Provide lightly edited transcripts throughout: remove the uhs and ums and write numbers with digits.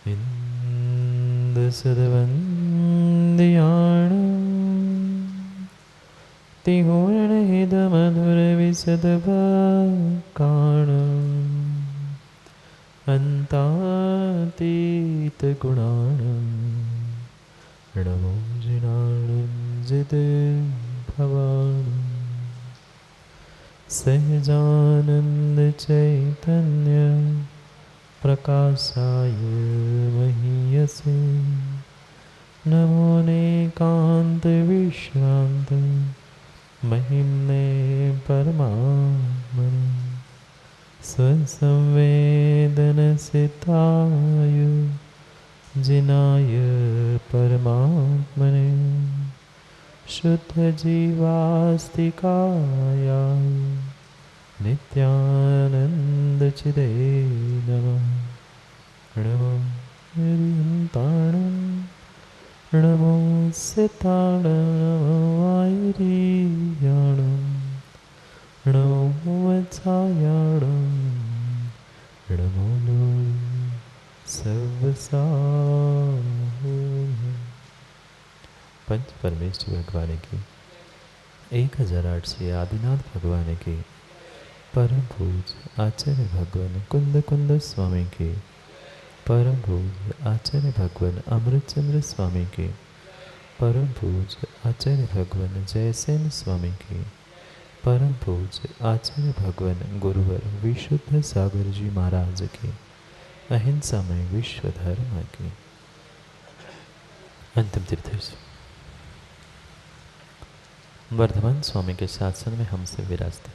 इन्दुसुतवन्द्याणां तिहोर्णहितमधुरविशदवाक्काणाम् अन्तातीतगुणाणां नमो जिनाणं जितभवानां सहजानन्दचैतन्य प्रकाशाय महीयसे नमो नेकान्तविश्रान्त महिम्ने परमात्मने स्वसंवेदनसिताय जिनाय परमात्मने शुद्धजीवास्तिकाय नित्यानन्दचिदे नमः। नमो हरिहन्ताणं नमो सिताणं नमो वायुरीयाणं नमो वत्सायाणं नमो लोय सर्वसाहुः। पंच परमेश्वर भगवान की 1008 आदिनाथ भगवान की परम पूज आचार्य भगवान कुंद कुंद स्वामी के परम पूज आचार्य भगवान अमृतचंद्र स्वामी के परम पूज आचार्य भगवान जयसेन स्वामी के परम पूज आचार्य भगवान गुरुवर विशुद्ध सागर जी महाराज के अहिंसा में विश्व धर्म के अंतिम तीर्थ वर्धमान स्वामी के शासन में हमसे विराजते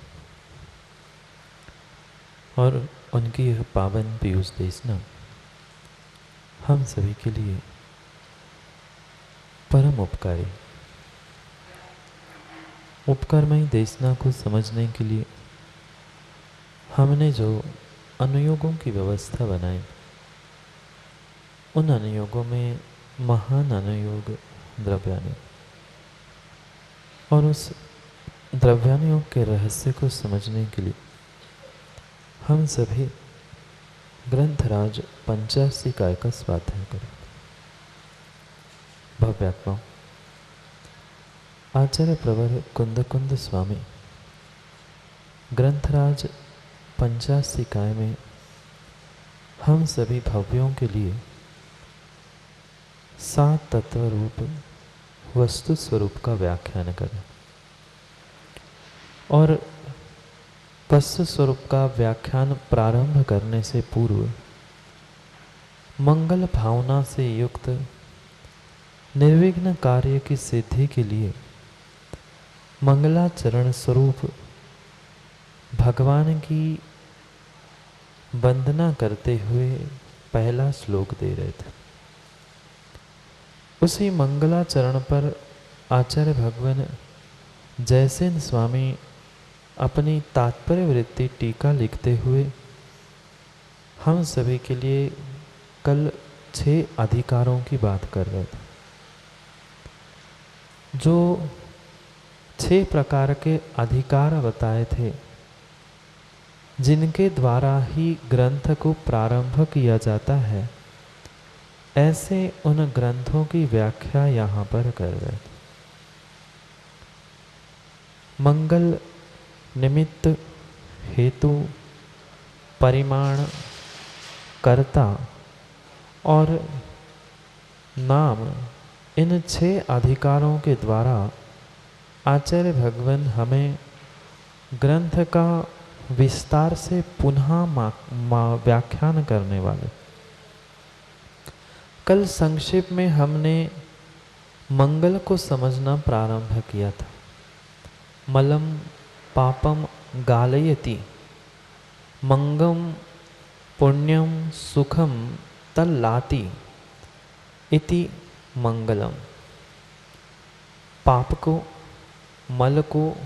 और उनकी यह पावन पीयूष देशना हम सभी के लिए परम उपकारी उपकारमयी देशना को समझने के लिए हमने जो अनुयोगों की व्यवस्था बनाई, उन अनुयोगों में महान अनुयोग द्रव्यानुयोग और उस द्रव्यानुयोग के रहस्य को समझने के लिए हम सभी ग्रंथराज 85 काय का स्वाध्याय करें। भव्यात्मा आचार्य प्रवर कुंद कुंद स्वामी ग्रंथराज 85 काय में हम सभी भव्यों के लिए 7 तत्व रूप वस्तु स्वरूप का व्याख्यान करें और वस्तु स्वरूप का व्याख्यान प्रारंभ करने से पूर्व मंगल भावना से युक्त निर्विघ्न कार्य की सिद्धि के लिए मंगलाचरण स्वरूप भगवान की वंदना करते हुए पहला श्लोक दे रहे थे। उसी मंगलाचरण पर आचार्य भगवान जयसेन स्वामी अपनी तात्पर्य वृत्ति टीका लिखते हुए हम सभी के लिए कल 6 अधिकारों की बात कर रहे थे, जो 6 प्रकार के अधिकार बताए थे जिनके द्वारा ही ग्रंथ को प्रारंभ किया जाता है। ऐसे उन ग्रंथों की व्याख्या यहाँ पर कर रहे थे। मंगल निमित्त, हेतु, परिमाण, कर्ता और नाम, इन 6 अधिकारों के द्वारा आचार्य भगवान हमें ग्रंथ का विस्तार से पुनः व्याख्यान करने वाले। कल संक्षेप में हमने मंगल को समझना प्रारंभ किया था। मलम पापम गालयति मंगम पुण्यम सुखम तल्लाति इति मंगलम। पाप को, मल को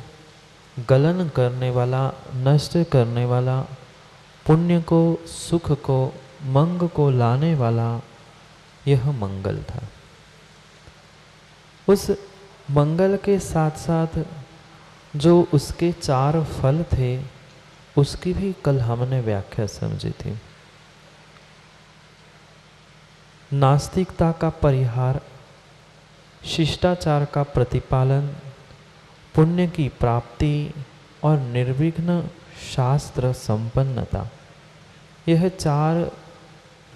गलन करने वाला, नष्ट करने वाला, पुण्य को, सुख को, मंग को लाने वाला यह मंगल था। उस मंगल के साथ साथ जो उसके 4 फल थे उसकी भी कल हमने व्याख्या समझी थी। नास्तिकता का परिहार, शिष्टाचार का प्रतिपालन, पुण्य की प्राप्ति और निर्विघ्न शास्त्र संपन्नता, यह 4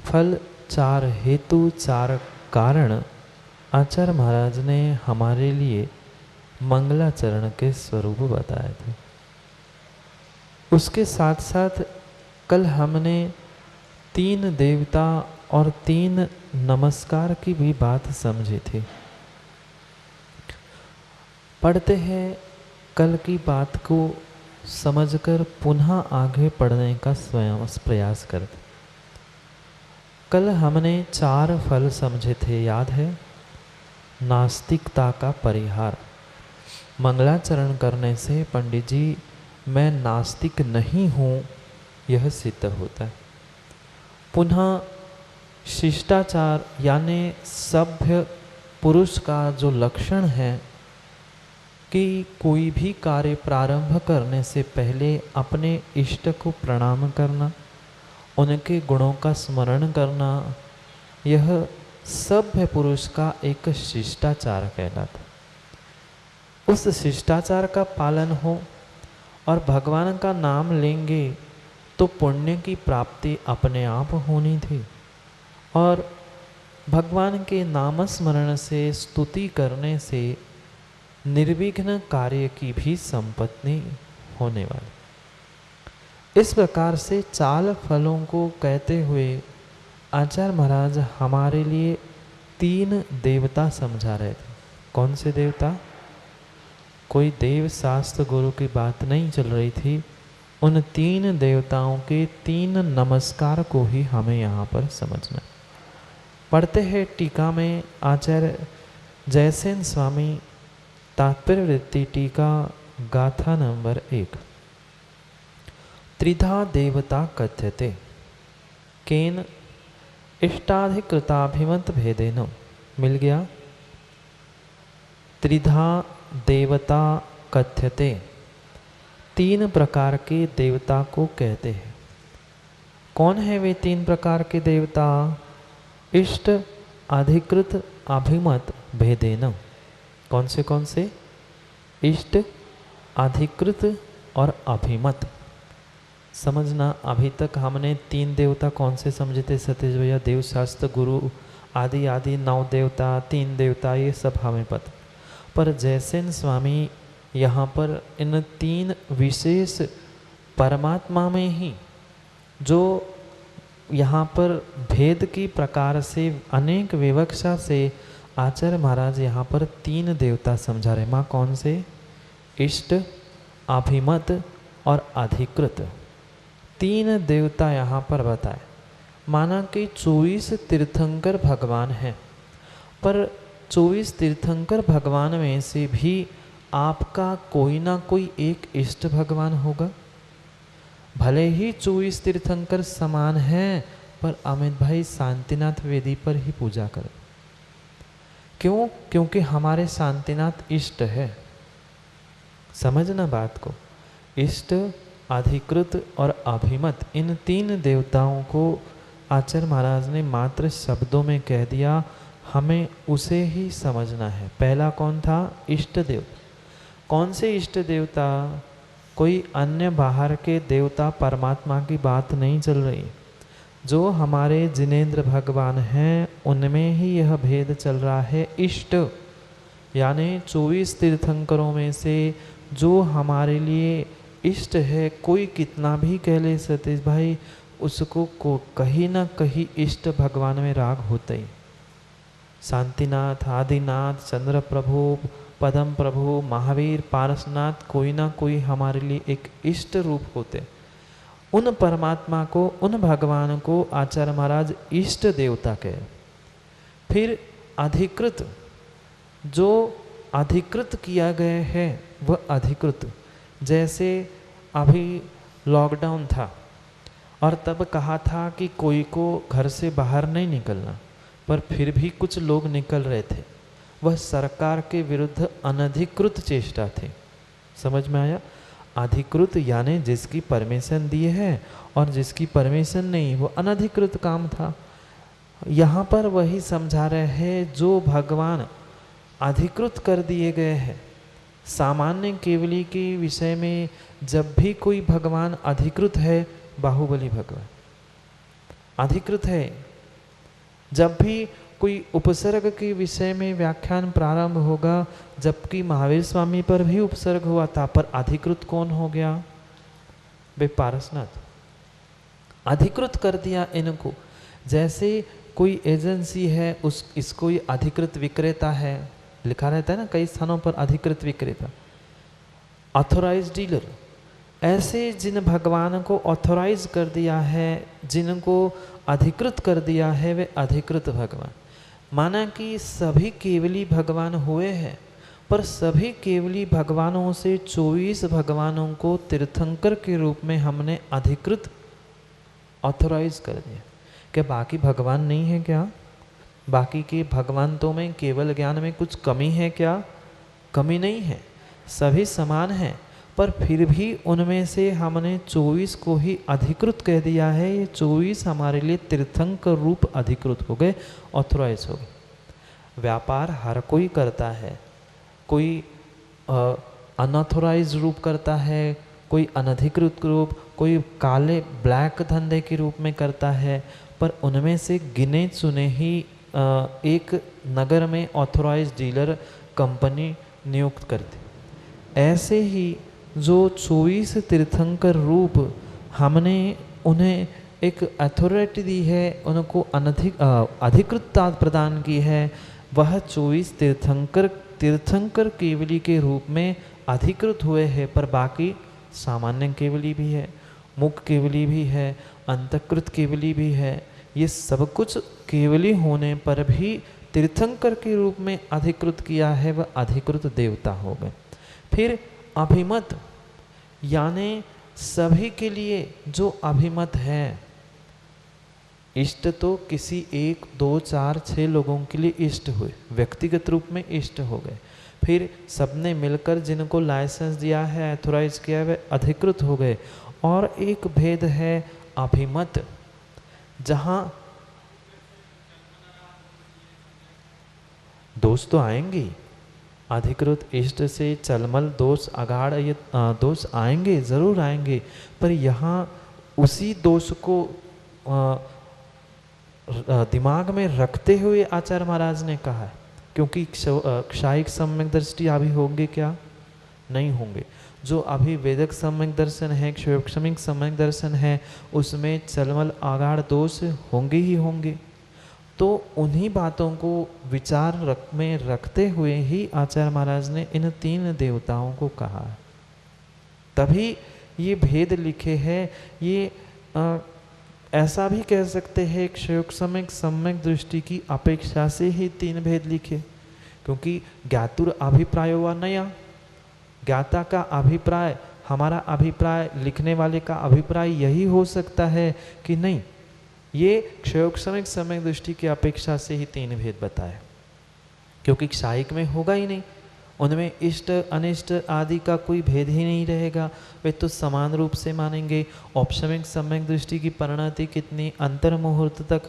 फल, 4 हेतु, 4 कारण आचार्य महाराज ने हमारे लिए मंगलाचरण के स्वरूप बताए थे। उसके साथ साथ कल हमने 3 देवता और 3 नमस्कार की भी बात समझी थी। पढ़ते हैं, कल की बात को समझकर पुनः आगे पढ़ने का स्वयं प्रयास करते। कल हमने 4 फल समझे थे, याद है? नास्तिकता का परिहार, मंगलाचरण करने से पंडित जी मैं नास्तिक नहीं हूँ यह सिद्ध होता है। पुनः शिष्टाचार यानी सभ्य पुरुष का जो लक्षण है कि कोई भी कार्य प्रारंभ करने से पहले अपने इष्ट को प्रणाम करना, उनके गुणों का स्मरण करना, यह सभ्य पुरुष का एक शिष्टाचार कहलाता। उस शिष्टाचार का पालन हो और भगवान का नाम लेंगे तो पुण्य की प्राप्ति अपने आप होनी थी, और भगवान के नाम स्मरण से, स्तुति करने से निर्विघ्न कार्य की भी संपत्ति होने वाली। इस प्रकार से 4 फलों को कहते हुए आचार्य महाराज हमारे लिए 3 देवता समझा रहे थे। कौन से देवता? कोई देव शास्त्र गुरु की बात नहीं चल रही थी। उन 3 देवताओं के 3 नमस्कार को ही हमें यहाँ पर समझना। पढ़ते हैं टीका में आचार्य जयसेन स्वामी तात्पर्य वृत्ति टीका गाथा नंबर 1। त्रिधा देवता कथ्यते केन इष्टाधिकृताभिमत भेदेन। मिल गया? त्रिधा देवता कथ्यते, 3 प्रकार के देवता को कहते हैं। कौन है वे 3 प्रकार के देवता? इष्ट, अधिकृत, अभिमत भेदेन। कौन से? इष्ट, अधिकृत और अभिमत। समझना, अभी तक हमने 3 देवता कौन से समझे थे सतीश भैया? देव शास्त्र गुरु आदि आदि 9 देवता, 3 देवता, ये सब हमें पता। पर जयसेन स्वामी यहाँ पर इन 3 विशेष परमात्मा में ही जो यहाँ पर भेद की प्रकार से अनेक विवक्षा से आचार्य महाराज यहाँ पर 3 देवता समझा रहे। माँ कौन से? इष्ट, अभिमत और अधिकृत। 3 देवता यहाँ पर बताए। माना कि 24 तीर्थंकर भगवान हैं, पर 24 तीर्थंकर भगवान में से भी आपका कोई ना कोई एक इष्ट भगवान होगा। भले ही 24 तीर्थंकर समान हैं, पर अमित भाई शांतिनाथ वेदी पर ही पूजा करें। क्यों? क्योंकि हमारे शांतिनाथ इष्ट है। समझना बात को। इष्ट, अधिकृत और अभिमत, इन 3 देवताओं को आचार्य महाराज ने मात्र शब्दों में कह दिया, हमें उसे ही समझना है। पहला कौन था? इष्ट देवता। कौन से इष्ट देवता? कोई अन्य बाहर के देवता परमात्मा की बात नहीं चल रही। जो हमारे जिनेंद्र भगवान हैं उनमें ही यह भेद चल रहा है। इष्ट यानी 24 तीर्थंकरों में से जो हमारे लिए इष्ट है, कोई कितना भी कह ले सतीश भाई, उसको कहीं ना कहीं इष्ट भगवान में राग होता ही। शांतिनाथ, आदिनाथ, चंद्र प्रभु, पदम प्रभु, महावीर, पारसनाथ, कोई ना कोई हमारे लिए एक इष्ट रूप होते। उन परमात्मा को, उन भगवान को आचार्य महाराज इष्ट देवता कहे। फिर अधिकृत, जो अधिकृत किया गया है वह अधिकृत। जैसे अभी लॉकडाउन था और तब कहा था कि कोई को घर से बाहर नहीं निकलना, पर फिर भी कुछ लोग निकल रहे थे। वह सरकार के विरुद्ध अनधिकृत चेष्टा थी। समझ में आया? अधिकृत यानी जिसकी परमिशन दी है, और जिसकी परमिशन नहीं वो अनधिकृत काम था। यहाँ पर वही समझा रहे हैं जो भगवान अधिकृत कर दिए गए हैं। सामान्य केवली के विषय में जब भी कोई भगवान अधिकृत है, बाहुबली भगवान अधिकृत है। जब भी कोई उपसर्ग के विषय में व्याख्यान प्रारंभ होगा, जबकि महावीर स्वामी पर भी उपसर्ग हुआ था, पर अधिकृत कौन हो गया? वे पारसनाथ अधिकृत कर दिया इनको। जैसे कोई एजेंसी है, इसको ही अधिकृत विक्रेता है, लिखा रहता है ना कई स्थानों पर अधिकृत विक्रेता, ऑथोराइज डीलर। ऐसे जिन भगवान को ऑथोराइज कर दिया है, जिनको अधिकृत कर दिया है, वे अधिकृत भगवान। माना कि सभी केवली भगवान हुए हैं, पर सभी केवली भगवानों से 24 भगवानों को तीर्थंकर के रूप में हमने अधिकृत ऑथोराइज कर दिया। क्या बाकी भगवान नहीं है क्या? बाकी के भगवंतों में केवल ज्ञान में कुछ कमी है क्या? कमी नहीं है, सभी समान हैं, पर फिर भी उनमें से हमने 24 को ही अधिकृत कह दिया है। ये 24 हमारे लिए तीर्थंकर रूप अधिकृत हो गए, ऑथोराइज हो गए। व्यापार हर कोई करता है, कोई अनऑथोराइज रूप करता है, कोई अनधिकृत रूप, कोई काले ब्लैक धंधे के रूप में करता है, पर उनमें से गिने चुने ही एक नगर में ऑथोराइज डीलर कंपनी नियुक्त करती। ऐसे ही जो 24 तीर्थंकर रूप हमने उन्हें एक अथॉरिटी दी है, उनको अधिकृतता प्रदान की है, वह 24 तीर्थंकर केवली के रूप में अधिकृत हुए हैं। पर बाकी सामान्य केवली भी है, मुख केवली भी है, अंतकृत केवली भी है। ये सब कुछ केवली होने पर भी तीर्थंकर के रूप में अधिकृत किया है, वह अधिकृत देवता हो गए। फिर अभिमत, यानी सभी के लिए जो अभिमत है। इष्ट तो किसी 1, 2, 4, 6 लोगों के लिए इष्ट हुए, व्यक्तिगत रूप में इष्ट हो गए। फिर सबने मिलकर जिनको लाइसेंस दिया है, अथोराइज किया है, वे अधिकृत हो गए। और एक भेद है अभिमत, जहाँ दोष तो आएंगे, अधिकृत इष्ट से चलमल दोष, अगाड़, ये दोष आएंगे, जरूर आएंगे, पर यहाँ उसी दोष को दिमाग में रखते हुए आचार्य महाराज ने कहा है। क्योंकि क्षायिक सम्यक दृष्टि अभी होंगे क्या? नहीं होंगे। जो अभी वेदक सम्यक दर्शन है, क्षमिक सम्यक दर्शन है, उसमें चलमल आगाड़ दोष होंगे ही होंगे। तो उन्हीं बातों को विचार में रखते हुए ही आचार्य महाराज ने इन 3 देवताओं को कहा है। तभी ये भेद लिखे हैं। ये ऐसा भी कह सकते हैं क्षयोक्षमिक सम्यक दृष्टि की अपेक्षा से ही 3 भेद लिखे, क्योंकि ज्ञातुर अभिप्राय व नया, ज्ञाता का अभिप्राय, हमारा अभिप्राय, लिखने वाले का अभिप्राय यही हो सकता है कि नहीं, ये क्षयोक्षमिक सम्यक दृष्टि की अपेक्षा से ही 3 भेद बताए, क्योंकि क्षायिक में होगा ही नहीं, उनमें इष्ट अनिष्ट आदि का कोई भेद ही नहीं रहेगा, वे तो समान रूप से मानेंगे। औपशमिक सम्यक दृष्टि की परिणति कितनी, अंतर मुहूर्त तक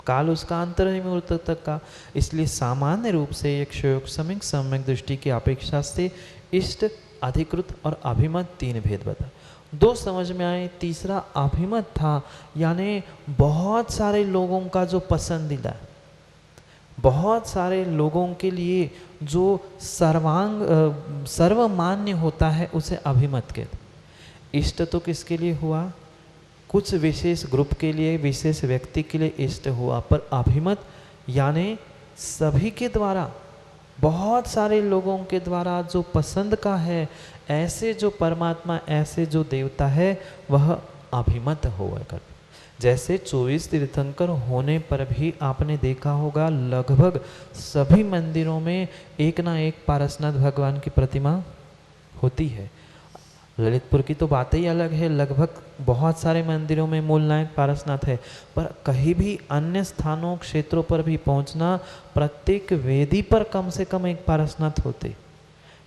काल उसका अंतर मुहूर्त तक का, इसलिए सामान्य रूप से एक क्षयोक्षमिक सम्यक दृष्टि की अपेक्षा से इष्ट, अधिकृत और अभिमत 3 भेद बता। 2 समझ में आए, तीसरा अभिमत था, यानी बहुत सारे लोगों का जो पसंदीदा, बहुत सारे लोगों के लिए जो सर्वमान्य होता है, उसे अभिमत कहते। इष्ट तो किसके लिए हुआ? कुछ विशेष ग्रुप के लिए, विशेष व्यक्ति के लिए इष्ट हुआ, पर अभिमत यानी सभी के द्वारा, बहुत सारे लोगों के द्वारा जो पसंद का है, ऐसे जो परमात्मा, ऐसे जो देवता है, वह अभिमत हुआ कर। जैसे 24 तीर्थंकर होने पर भी आपने देखा होगा लगभग सभी मंदिरों में एक ना एक पारसनाथ भगवान की प्रतिमा होती है। ललितपुर की तो बात ही अलग है, लगभग बहुत सारे मंदिरों में मूल नायक पारसनाथ है, पर कहीं भी अन्य स्थानों क्षेत्रों पर भी पहुंचना, प्रत्येक वेदी पर कम से कम एक पारसनाथ होते।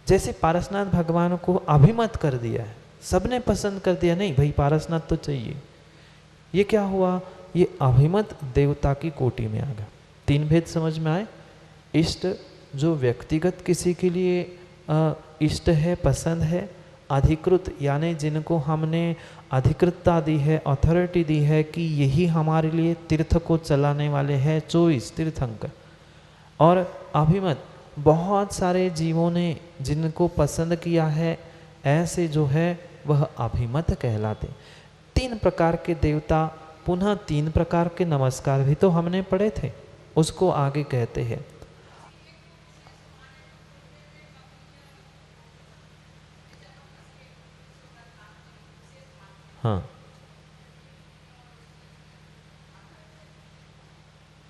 जैसे पारसनाथ भगवान को अभिमत कर दिया है, सबने पसंद कर दिया, नहीं भाई पारसनाथ तो चाहिए। ये क्या हुआ ये अभिमत देवता की कोटि में आ गया। तीन भेद समझ में आए। इष्ट जो व्यक्तिगत किसी के लिए इष्ट है, पसंद है। अधिकृत यानी जिनको हमने अधिकृतता दी है, अथॉरिटी दी है कि यही हमारे लिए तीर्थ को चलाने वाले हैं, 24 तीर्थंकर। और अभिमत बहुत सारे जीवों ने जिनको पसंद किया है, ऐसे जो है वह अभिमत कहलाते। तीन प्रकार के देवता, पुनः तीन प्रकार के नमस्कार भी तो हमने पढ़े थे, उसको आगे कहते हैं। हाँ,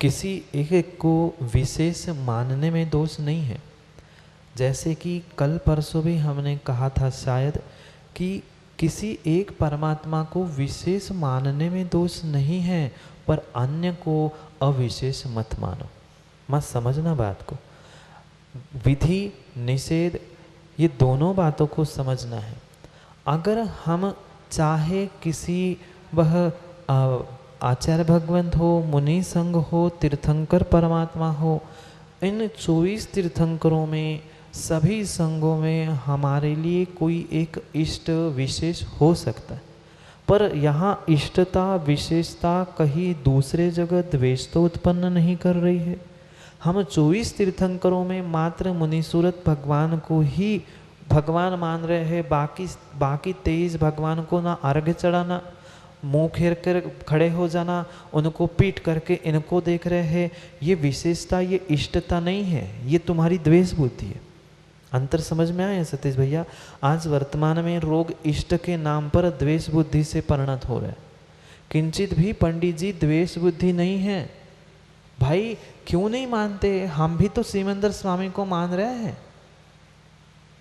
किसी एक को विशेष मानने में दोष नहीं है। जैसे कि कल परसों भी हमने कहा था शायद कि किसी एक परमात्मा को विशेष मानने में दोष नहीं है, पर अन्य को अविशेष मत मानो। मत समझना बात को। विधि निषेध ये दोनों बातों को समझना है। अगर हम चाहे किसी वह आचार्य भगवंत हो, मुनि संघ हो, तीर्थंकर परमात्मा हो, इन 24 तीर्थंकरों में सभी संघों में हमारे लिए कोई एक इष्ट विशेष हो सकता है, पर यहाँ इष्टता विशेषता कहीं दूसरे जगह द्वेष तो उत्पन्न नहीं कर रही है। हम 24 तीर्थंकरों में मात्र मुनिसूरत भगवान को ही भगवान मान रहे हैं। बाकी 23 भगवान को ना अर्घ्य चढ़ाना, मुंह फेर कर खड़े हो जाना, उनको पीट करके इनको देख रहे हैं, ये विशेषता, ये इष्टता नहीं है, ये तुम्हारी द्वेष बुद्धि है। अंतर समझ में आया सतीश भैया? आज वर्तमान में रोग इष्ट के नाम पर द्वेष बुद्धि से परिणत हो रहे हैं। किंचित भी पंडित जी द्वेष बुद्धि नहीं है। भाई क्यों नहीं मानते? हम भी तो शिवेंद्र स्वामी को मान रहे हैं,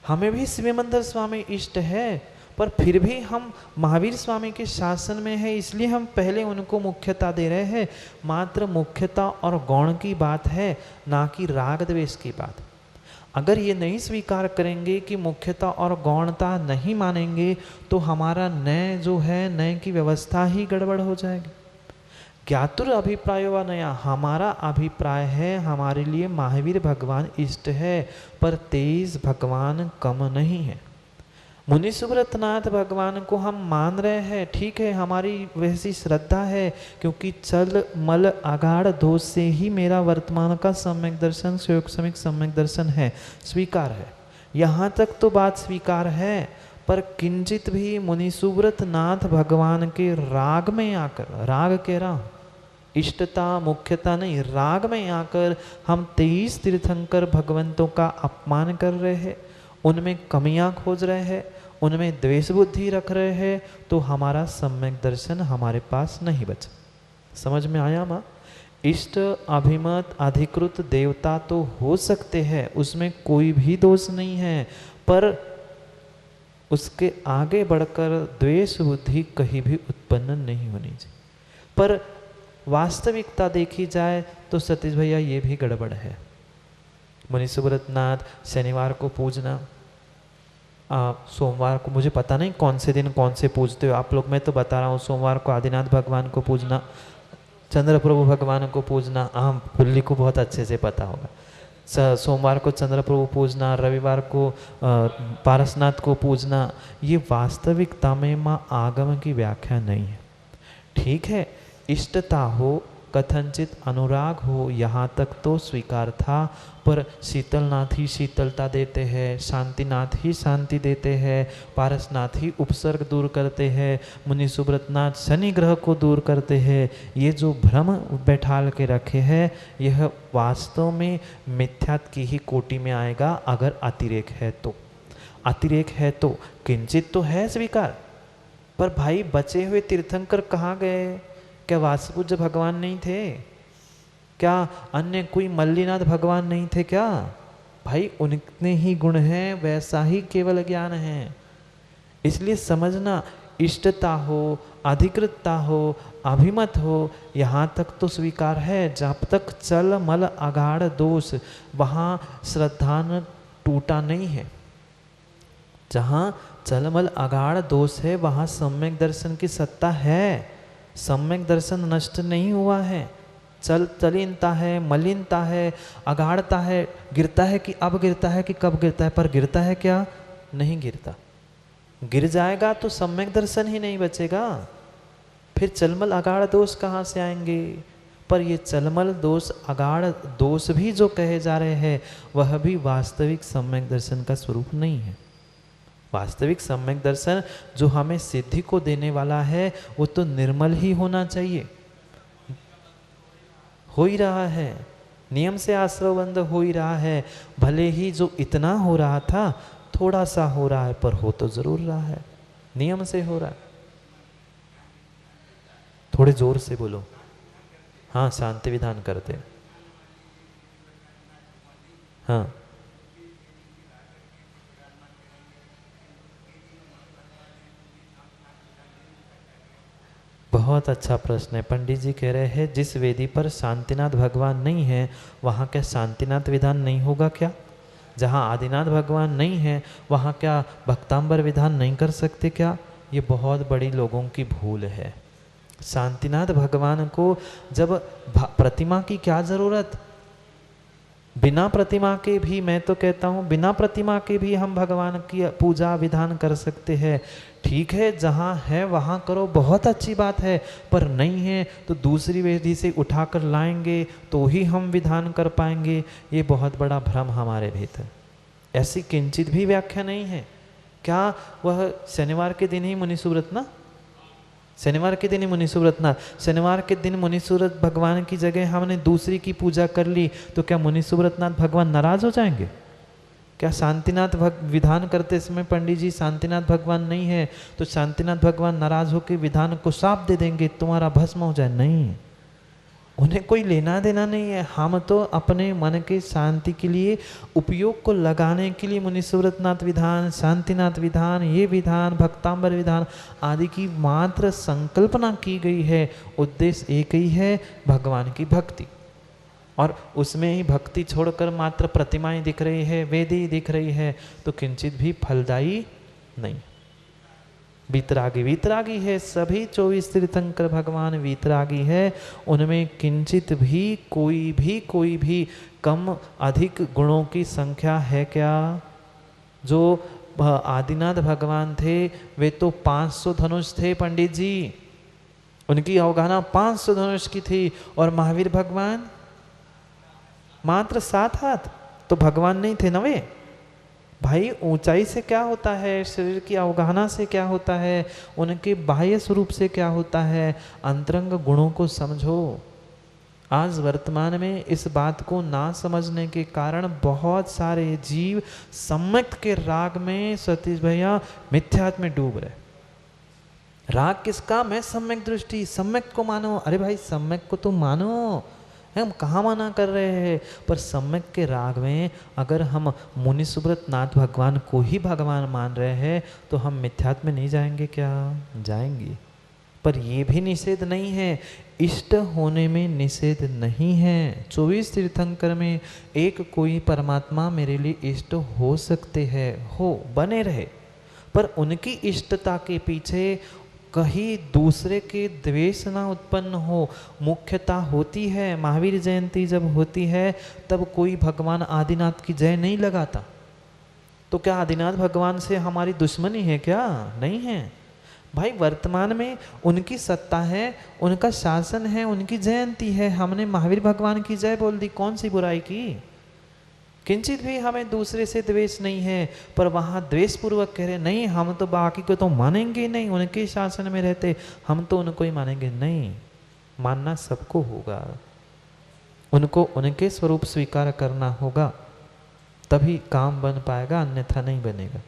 हमें भी शिवेंद्र स्वामी इष्ट है, पर फिर भी हम महावीर स्वामी के शासन में है, इसलिए हम पहले उनको मुख्यता दे रहे हैं। मात्र मुख्यता और गौण की बात है, ना कि राग द्वेष की बात। अगर ये नहीं स्वीकार करेंगे कि मुख्यता और गौणता नहीं मानेंगे, तो हमारा नय जो है, नय की व्यवस्था ही गड़बड़ हो जाएगी। ज्ञातुर अभिप्राय व नया, हमारा अभिप्राय है हमारे लिए महावीर भगवान इष्ट है, पर 23 भगवान कम नहीं है। मुनि सुब्रतनाथ भगवान को हम मान रहे हैं, ठीक है, हमारी वैसी श्रद्धा है, क्योंकि चल मल अगाढ़ दोष से ही मेरा वर्तमान का सम्यक दर्शन, स्वयं सम्यक दर्शन है, स्वीकार है। यहाँ तक तो बात स्वीकार है, पर किंचित भी मुनि सुब्रतनाथ भगवान के राग में आकर, राग कह रहा हूँ, इष्टता मुख्यता नहीं, राग में आकर हम 23 तीर्थंकर भगवंतों का अपमान कर रहे हैं, उनमें कमियां खोज रहे हैं, उनमें द्वेष बुद्धि रख रहे हैं, तो हमारा सम्यक दर्शन हमारे पास नहीं बचा। समझ में आया माँ? इष्ट अभिमत अधिकृत देवता तो हो सकते हैं, उसमें कोई भी दोष नहीं है, पर उसके आगे बढ़कर द्वेष बुद्धि कहीं भी उत्पन्न नहीं होनी चाहिए। पर वास्तविकता देखी जाए तो सतीश भैया ये भी गड़बड़ है। मुनि सुब्रतनाथ शनिवार को पूजना, सोमवार को, मुझे पता नहीं कौन से दिन कौन से पूजते हो आप लोग, मैं तो बता रहा हूँ, सोमवार को आदिनाथ भगवान को पूजना, चंद्र प्रभु भगवान को पूजना, हाँ पुल्ली को बहुत अच्छे से पता होगा। सोमवार को चंद्र प्रभु पूजना, रविवार को पारसनाथ को पूजना, ये वास्तविकता में माँ आगम की व्याख्या नहीं है। ठीक है, इष्टता हो, कथनचित अनुराग हो, यहाँ तक तो स्वीकार था, पर शीतलनाथ ही शीतलता देते हैं, शांतिनाथ ही शांति देते हैं, पारसनाथ ही उपसर्ग दूर करते हैं, मुनि सुब्रतनाथ शनि ग्रह को दूर करते हैं। ये जो भ्रम बैठाल के रखे हैं, यह वास्तव में मिथ्यात्व की ही कोटि में आएगा, अगर अतिरेक है तो। अतिरेक है तो किंचित तो है स्वीकार, पर भाई बचे हुए तीर्थंकर कहाँ गए? क्या वासुपूज्य भगवान नहीं थे? क्या अन्य कोई मल्लीनाथ भगवान नहीं थे क्या? भाई उनके ही गुण हैं, वैसा ही केवल ज्ञान है। इसलिए समझना, इष्टता हो, अधिकृतता हो, अभिमत हो, यहाँ तक तो स्वीकार है। जब तक चल मल अगाढ़ दोष, वहाँ श्रद्धान टूटा नहीं है। जहाँ चलमल अगाढ़ दोष है, वहाँ सम्यक दर्शन की सत्ता है। सम्यक दर्शन नष्ट नहीं हुआ है, तलीनता है, मलिनता है, अगाढ़ता है, गिरता है कि अब गिरता है कि कब गिरता है, पर गिरता है क्या? नहीं गिरता। गिर जाएगा तो सम्यक दर्शन ही नहीं बचेगा, फिर चलमल अगाढ़ दोष कहाँ से आएंगे? पर ये चलमल दोष, अगाढ़ दोष भी जो कहे जा रहे हैं वह भी वास्तविक सम्यक दर्शन का स्वरूप नहीं है। वास्तविक सम्यक दर्शन जो हमें सिद्धि को देने वाला है वो तो निर्मल ही होना चाहिए। हो ही रहा है, नियम से आश्रवबंध हो ही रहा है, भले ही जो इतना हो रहा था थोड़ा सा हो रहा है, पर हो तो जरूर रहा है, नियम से हो रहा है। थोड़े जोर से बोलो। हाँ, शांति विधान करते। हाँ, बहुत अच्छा प्रश्न है। पंडित जी कह रहे हैं जिस वेदी पर शांतिनाथ भगवान नहीं है वहाँ क्या शांतिनाथ विधान नहीं होगा क्या? जहाँ आदिनाथ भगवान नहीं है वहाँ क्या भक्तांबर विधान नहीं कर सकते क्या? ये बहुत बड़ी लोगों की भूल है। शांतिनाथ भगवान को जब प्रतिमा की क्या जरूरत, बिना प्रतिमा के भी, मैं तो कहता हूँ बिना प्रतिमा के भी हम भगवान की पूजा विधान कर सकते हैं। ठीक है, जहाँ है वहाँ करो, बहुत अच्छी बात है, पर नहीं है तो दूसरी वेदी से उठाकर लाएंगे तो ही हम विधान कर पाएंगे। ये बहुत बड़ा भ्रम हमारे भीतर, ऐसी किंचित भी व्याख्या नहीं है। क्या वह शनिवार के दिन ही मुनि सुव्रत ना, शनिवार के दिन ही मुनि सुव्रत ना, शनिवार के दिन मुनि सुव्रत भगवान की जगह हमने दूसरी की पूजा कर ली तो क्या मुनि सुव्रतनाथ भगवान नाराज हो जाएंगे? क्या शांतिनाथ विधान करते समय पंडित जी शांतिनाथ भगवान नहीं है तो शांतिनाथ भगवान नाराज होकर विधान को शाप दे देंगे तुम्हारा भस्म हो जाए? नहीं, उन्हें कोई लेना देना नहीं है। हम तो अपने मन के शांति के लिए, उपयोग को लगाने के लिए मुनि सुव्रतनाथ विधान, शांतिनाथ विधान, ये विधान, भक्तांबर विधान आदि की मात्र संकल्पना की गई है। उद्देश्य एक ही है, भगवान की भक्ति, और उसमें ही भक्ति छोड़कर मात्र प्रतिमाएं दिख रही है, वेदी दिख रही है तो किंचित भी फलदायी नहीं। वीतरागी वीतरागी है, सभी 24 तीर्थंकर भगवान वीतरागी है, उनमें किंचित भी कोई भी कम अधिक गुणों की संख्या है क्या? जो आदिनाथ भगवान थे वे तो 500 धनुष थे पंडित जी, उनकी अवगाहना 500 धनुष की थी, और महावीर भगवान मात्र 7 हाथ, तो भगवान नहीं थे नवे भाई। ऊंचाई से क्या होता है, शरीर की अवगाहना से क्या होता है, उनके बाह्य स्वरूप से क्या होता है, अंतरंग गुणों को समझो। आज वर्तमान में इस बात को ना समझने के कारण बहुत सारे जीव सम्यक के राग में, सतीश भैया, मिथ्यात्व में डूब रहे। राग किसका? मैं सम्यक दृष्टि, सम्यक को मानो। अरे भाई सम्यक को तो मानो, हम कहाँ मना कर रहे हैं, पर सम्यक के राग में अगर हम मुनि सुव्रत नाथ भगवान को ही भगवान मान रहे हैं तो हम मिथ्यात्व में नहीं जाएंगे क्या? जाएंगे। पर ये भी निषेध नहीं है, इष्ट होने में निषेध नहीं है। 24 तीर्थंकर में एक कोई परमात्मा मेरे लिए इष्ट हो सकते हैं, हो बने रहे, पर उनकी इष्टता के पीछे कहीं दूसरे के द्वेष ना उत्पन्न हो। मुख्यता होती है, महावीर जयंती जब होती है तब कोई भगवान आदिनाथ की जय नहीं लगाता, तो क्या आदिनाथ भगवान से हमारी दुश्मनी है क्या? नहीं है भाई। वर्तमान में उनकी सत्ता है, उनका शासन है, उनकी जयंती है, हमने महावीर भगवान की जय बोल दी, कौन सी बुराई की? किंचित भी हमें दूसरे से द्वेष नहीं है, पर वहाँ द्वेष पूर्वक कह रहे नहीं हम तो बाकी को तो मानेंगे नहीं, उनके शासन में रहते हम तो उनको ही मानेंगे। नहीं, मानना सबको होगा, उनको उनके स्वरूप स्वीकार करना होगा, तभी काम बन पाएगा, अन्यथा नहीं बनेगा।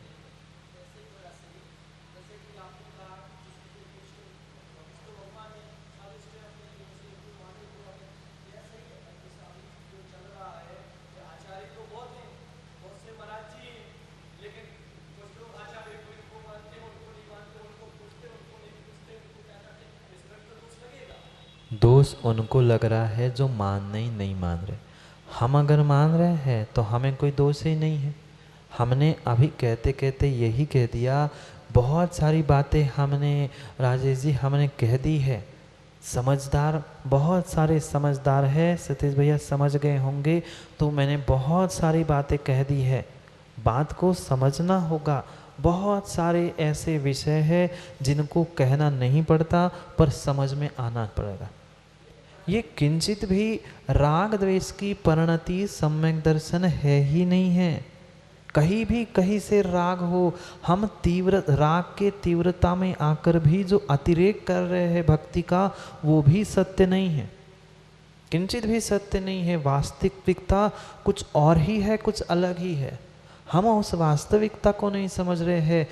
दोष उनको लग रहा है जो मानने ही नहीं मान रहे। हम अगर मान रहे हैं तो हमें कोई दोष ही नहीं है। हमने अभी कहते कहते यही कह दिया, बहुत सारी बातें हमने राजेश जी हमने कह दी है, समझदार, बहुत सारे समझदार है, सतीश भैया समझ गए होंगे। तो मैंने बहुत सारी बातें कह दी है, बात को समझना होगा। बहुत सारे ऐसे विषय हैं जिनको कहना नहीं पड़ता पर समझ में आना पड़ेगा। ये किंचित भी राग द्वेष की परिणति सम्यक दर्शन है ही नहीं है। कहीं भी कहीं से राग हो, हम तीव्र राग के तीव्रता में आकर भी जो अतिरेक कर रहे हैं भक्ति का, वो भी सत्य नहीं है, किंचित भी सत्य नहीं है। वास्तविकता कुछ और ही है, कुछ अलग ही है। हम उस वास्तविकता को नहीं समझ रहे हैं।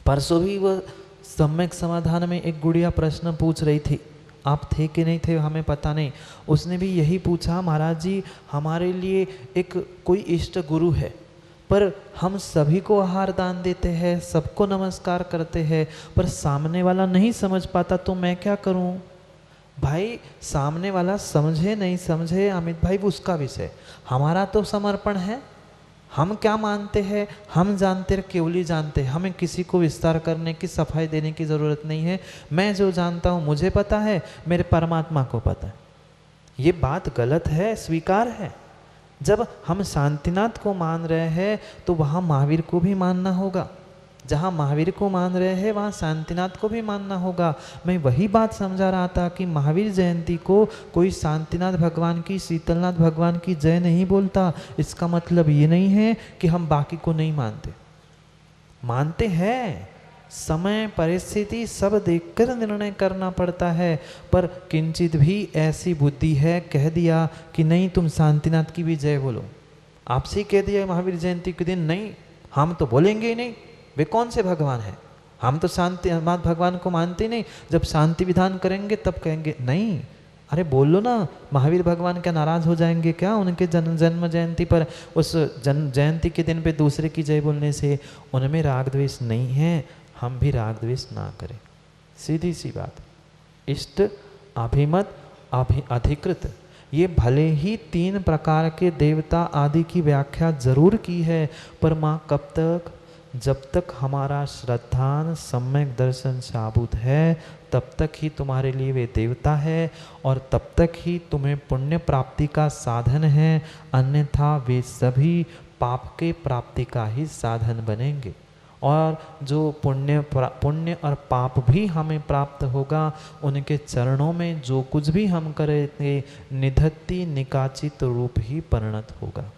परसों भी वो सम्यक समाधान में एक गुड़िया प्रश्न पूछ रही थी, आप थे कि नहीं थे हमें पता नहीं। उसने भी यही पूछा, महाराज जी हमारे लिए एक कोई इष्ट गुरु है, पर हम सभी को आहार दान देते हैं, सबको नमस्कार करते हैं, पर सामने वाला नहीं समझ पाता, तो मैं क्या करूं? भाई सामने वाला समझे नहीं समझे अमित भाई वो उसका विषय, हमारा तो समर्पण है। हम क्या मानते हैं, हम जानते हैं, केवली जानते हैं, हमें किसी को विस्तार करने की, सफाई देने की ज़रूरत नहीं है। मैं जो जानता हूँ मुझे पता है, मेरे परमात्मा को पता है। ये बात गलत है, स्वीकार है। जब हम शांतिनाथ को मान रहे हैं तो वहाँ महावीर को भी मानना होगा, जहाँ महावीर को मान रहे हैं वहाँ शांतिनाथ को भी मानना होगा। मैं वही बात समझा रहा था कि महावीर जयंती को कोई शांतिनाथ भगवान की, शीतलनाथ भगवान की जय नहीं बोलता, इसका मतलब ये नहीं है कि हम बाकी को नहीं मानते, मानते हैं। समय परिस्थिति सब देखकर निर्णय करना पड़ता है, पर किंचित भी ऐसी बुद्धि है, कह दिया कि नहीं तुम शांतिनाथ की भी जय बोलो, आपसे ही कह दिया महावीर जयंती के दिन नहीं, हम तो बोलेंगे ही नहीं, वे कौन से भगवान हैं, हम तो शांतिनाथ भगवान को मानते नहीं, जब शांति विधान करेंगे तब कहेंगे नहीं। अरे बोल लो ना, महावीर भगवान क्या नाराज हो जाएंगे क्या उनके जन्म जयंती पर, उस जयंती के दिन पे दूसरे की जय बोलने से? उनमें राग द्वेष नहीं है, हम भी राग द्वेष ना करें, सीधी सी बात। इष्ट, अभिमत, अधिकृत, ये भले ही 3 प्रकार के देवता आदि की व्याख्या जरूर की है, पर माँ कब तक? जब तक हमारा श्रद्धान सम्यक दर्शन साबुत है तब तक ही तुम्हारे लिए वे देवता है, और तब तक ही तुम्हें पुण्य प्राप्ति का साधन है, अन्यथा वे सभी पाप के प्राप्ति का ही साधन बनेंगे। और जो पुण्य और पाप भी हमें प्राप्त होगा, उनके चरणों में जो कुछ भी हम करेंगे निधत्ति निकाचित रूप ही परिणत होगा।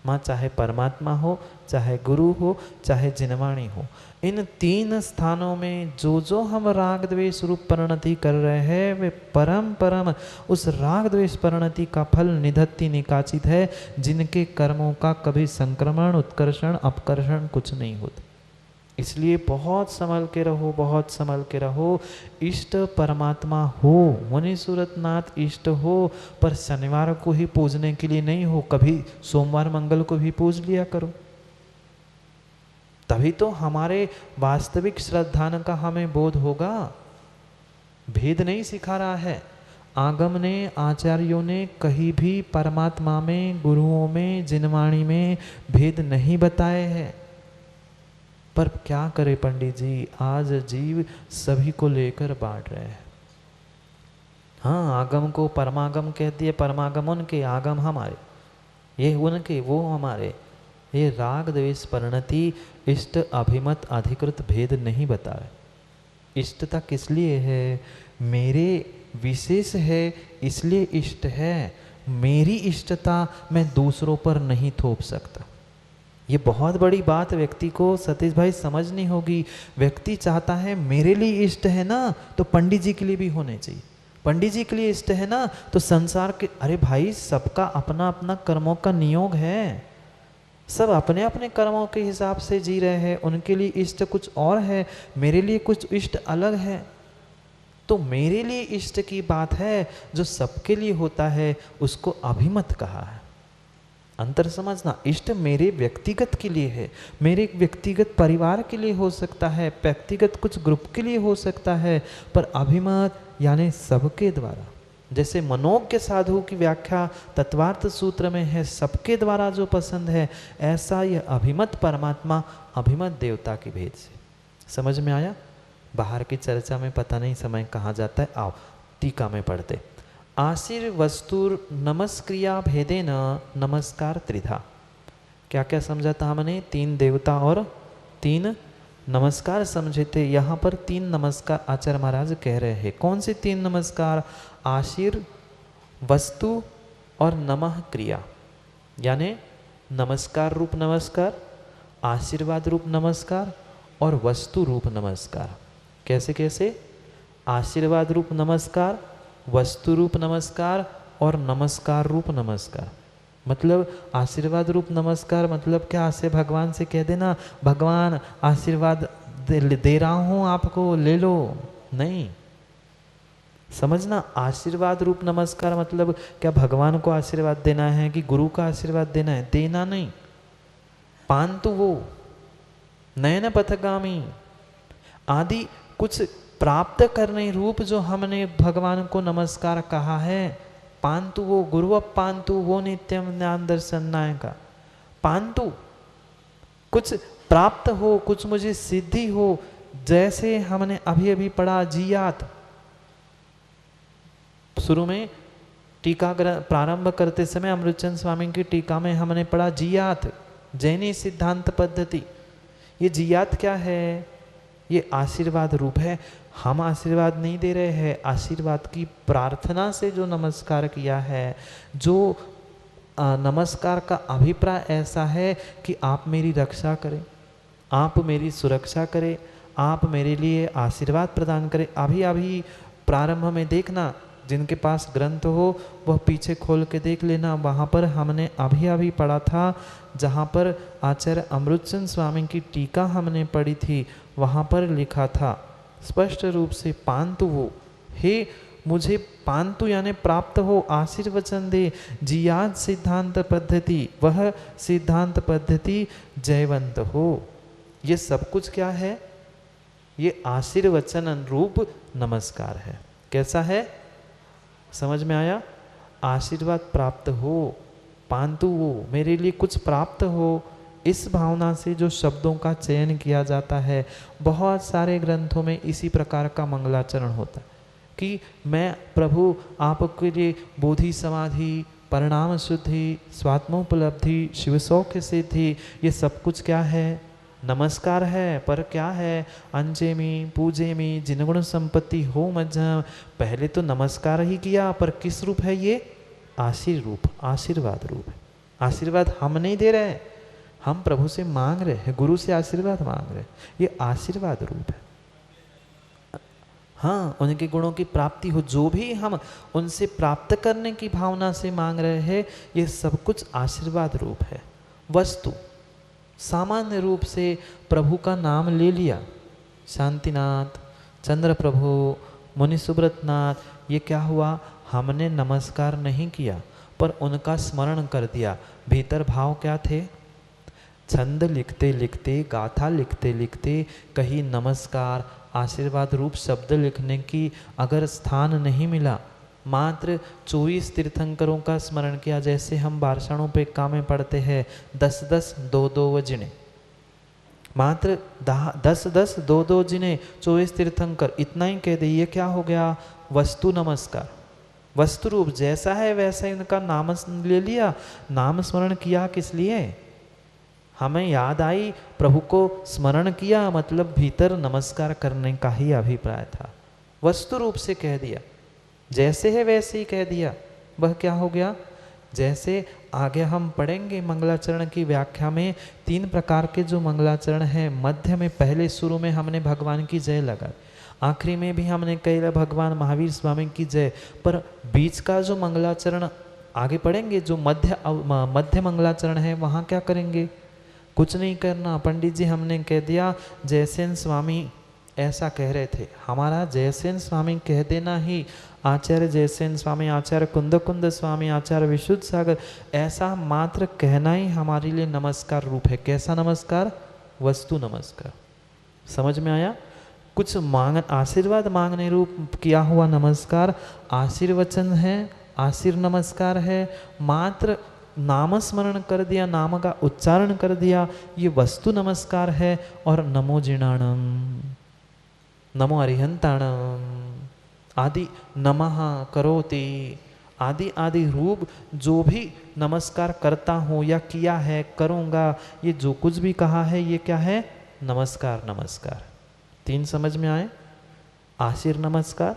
माँ चाहे परमात्मा हो, चाहे गुरु हो, चाहे जिनवाणी हो, इन 3 स्थानों में जो जो हम राग द्वेष रूप परिणति कर रहे हैं, वे परम उस राग द्वेष परिणति का फल निधत्ति निकाचित है, जिनके कर्मों का कभी संक्रमण, उत्कर्षण, अपकर्षण कुछ नहीं होता। इसलिए बहुत संभल के रहो, बहुत संभल के रहो। इष्ट परमात्मा हो, मुनि सूरतनाथ इष्ट हो, पर शनिवार को ही पूजने के लिए नहीं हो, कभी सोमवार मंगल को भी पूज लिया करो, तभी तो हमारे वास्तविक श्रद्धान का हमें बोध होगा। भेद नहीं सिखा रहा है आगम ने, आचार्यों ने कहीं भी परमात्मा में, गुरुओं में, जिनवाणी में भेद नहीं बताए हैं। पर क्या करे पंडित जी, आज जीव सभी को लेकर बांट रहे हैं। हाँ, आगम को परमागम कहती है, परमागम उनके, आगम हमारे, ये उनके वो हमारे। ये राग द्वेष परिणति इष्ट अभिमत अधिकृत भेद नहीं बता रहे। इष्टता किस लिए है? मेरे विशेष है इसलिए इष्ट है, मेरी इष्टता मैं दूसरों पर नहीं थोप सकता। ये बहुत बड़ी बात व्यक्ति को सतीश भाई समझनी होगी। व्यक्ति चाहता है मेरे लिए इष्ट है ना, तो पंडित जी के लिए भी होने चाहिए, पंडित जी के लिए इष्ट है ना, तो संसार के, अरे भाई सबका अपना अपना कर्मों का नियोग है, सब अपने अपने कर्मों के हिसाब से जी रहे हैं, उनके लिए इष्ट कुछ और है, मेरे लिए कुछ इष्ट अलग है। तो मेरे लिए इष्ट की बात है, जो सबके लिए होता है उसको अभिमत कहा है। अंतर समझना, इष्ट मेरे व्यक्तिगत के लिए है, मेरे व्यक्तिगत परिवार के लिए हो सकता है, व्यक्तिगत कुछ ग्रुप के लिए हो सकता है, पर अभिमत यानी सबके द्वारा। जैसे मनोज्ञ साधु की व्याख्या तत्वार्थ सूत्र में है, सबके द्वारा जो पसंद है, ऐसा यह अभिमत परमात्मा अभिमत देवता की भेद से। समझ में आया? बाहर की चर्चा में पता नहीं समय कहाँ जाता है। आओ टीका में पढ़ते। आशीर्वस्तुर नमस्क्रिया भेदे न नमस्कार त्रिधा। क्या क्या समझा था हमने? 3 देवता और 3 नमस्कार समझे थे। यहाँ पर 3 नमस्कार आचार्य महाराज कह रहे हैं। कौन से 3 नमस्कार? आशीर, वस्तु और नमः क्रिया, यानी नमस्कार रूप नमस्कार, आशीर्वाद रूप नमस्कार और वस्तु रूप नमस्कार। कैसे कैसे? आशीर्वाद रूप नमस्कार, वस्तु रूप नमस्कार और नमस्कार रूप नमस्कार। मतलब आशीर्वाद रूप नमस्कार मतलब क्या? से भगवान से कह देना भगवान आशीर्वाद दे रहा हूँ आपको, ले लो। नहीं, समझना। आशीर्वाद रूप नमस्कार मतलब क्या भगवान को आशीर्वाद देना है कि गुरु का आशीर्वाद देना है? देना नहीं। पांतु वो नयन पथगामी आदि कुछ प्राप्त करने रूप जो हमने भगवान को नमस्कार कहा है, पांतु वो गुरु पांतु वो नित्यम ज्ञान दर्शन नायका। पांतु कुछ प्राप्त हो, कुछ मुझे सिद्धि हो, जैसे हमने अभी अभी पढ़ा जियात। शुरू में टीका प्रारंभ करते समय अमृतचंद स्वामी की टीका में हमने पढ़ा जियात, जैनी सिद्धांत पद्धति। ये जियात क्या है? ये आशीर्वाद रूप है। हम आशीर्वाद नहीं दे रहे हैं, आशीर्वाद की प्रार्थना से जो नमस्कार किया है, जो नमस्कार का अभिप्राय ऐसा है कि आप मेरी रक्षा करें, आप मेरी सुरक्षा करें, आप मेरे लिए आशीर्वाद प्रदान करें। अभी अभी प्रारंभ में देखना, जिनके पास ग्रंथ हो वह पीछे खोल के देख लेना। वहाँ पर हमने अभी अभी पढ़ा था, जहाँ पर आचार्य अमृतचंद स्वामी की टीका हमने पढ़ी थी, वहाँ पर लिखा था स्पष्ट रूप से पांतु वो, हे मुझे पांतु यानी प्राप्त हो, आशीर्वचन दे। जियाद सिद्धांत पद्धति, वह सिद्धांत पद्धति जयवंत हो। ये सब कुछ क्या है? ये आशीर्वचन रूप नमस्कार है। कैसा है? समझ में आया? आशीर्वाद प्राप्त हो, पांतु वो मेरे लिए कुछ प्राप्त हो, इस भावना से जो शब्दों का चयन किया जाता है। बहुत सारे ग्रंथों में इसी प्रकार का मंगलाचरण होता है कि मैं प्रभु आपके लिए बोधि समाधि, परिणाम शुद्धि, स्वात्मोपलब्धि, शिव सौख्य सिद्धि, ये सब कुछ क्या है? नमस्कार है। पर क्या है? अंजेमी पूजेमी जिनगुण संपत्ति हो मध्यम। पहले तो नमस्कार ही किया, पर किस रूप है ये? आशीर्वाद रूप है। आशीर्वाद हम नहीं दे रहे, हम प्रभु से मांग रहे हैं, गुरु से आशीर्वाद मांग रहे हैं। ये आशीर्वाद रूप है। हाँ, उनके गुणों की प्राप्ति हो, जो भी हम उनसे प्राप्त करने की भावना से मांग रहे हैं, ये सब कुछ आशीर्वाद रूप है। वस्तु सामान्य रूप से प्रभु का नाम ले लिया, शांतिनाथ, चंद्र प्रभु, मुनि सुब्रतनाथ, ये क्या हुआ? हमने नमस्कार नहीं किया, पर उनका स्मरण कर दिया। भीतर भाव क्या थे? छंद लिखते लिखते, गाथा लिखते लिखते, कहीं नमस्कार आशीर्वाद रूप शब्द लिखने की अगर स्थान नहीं मिला, मात्र 24 तीर्थंकरों का स्मरण किया। जैसे हम बारसाणों पे का में पढ़ते हैं 10-10 2-2 वजने, मात्र 10-10 2-2 जिने 24 तीर्थंकर, इतना ही कह दे। ये क्या हो गया? वस्तु नमस्कार। वस्तु रूप जैसा है वैसा इनका नाम ले लिया। नाम स्मरण किया किस लिए? हमें याद आई, प्रभु को स्मरण किया, मतलब भीतर नमस्कार करने का ही अभिप्राय था। वस्तु रूप से कह दिया, जैसे है वैसे ही कह दिया। वह क्या हो गया? जैसे आगे हम पढ़ेंगे मंगलाचरण की व्याख्या में 3 प्रकार के जो मंगलाचरण हैं। मध्य में पहले शुरू में हमने भगवान की जय लगा, आखिरी में भी हमने कहा भगवान महावीर स्वामी की जय, पर बीच का जो मंगलाचरण आगे पढ़ेंगे, जो मध्य मंगलाचरण है, वहाँ क्या करेंगे? कुछ नहीं करना। पंडित जी हमने कह दिया जयसेन स्वामी ऐसा कह रहे थे, हमारा जयसेन स्वामी कह देना ही, आचार्य जयसेन स्वामी, आचार्य कुंद स्वामी, आचार्य विशुद्ध सागर, ऐसा मात्र कहना ही हमारे लिए नमस्कार रूप है। कैसा नमस्कार? वस्तु नमस्कार। समझ में आया? कुछ आशीर्वाद मांगने रूप किया हुआ नमस्कार आशीर्वचन है, आशीर नमस्कार है। मात्र नाम स्मरण कर दिया, नाम का उच्चारण कर दिया, ये वस्तु नमस्कार है। और नमो जिणाणम, नमो अरिहंताणम आदि नमः करोति आदि आदि रूप जो भी नमस्कार करता हूँ या किया है करूँगा, ये जो कुछ भी कहा है ये क्या है? नमस्कार। नमस्कार 3 समझ में आए? आशीर नमस्कार,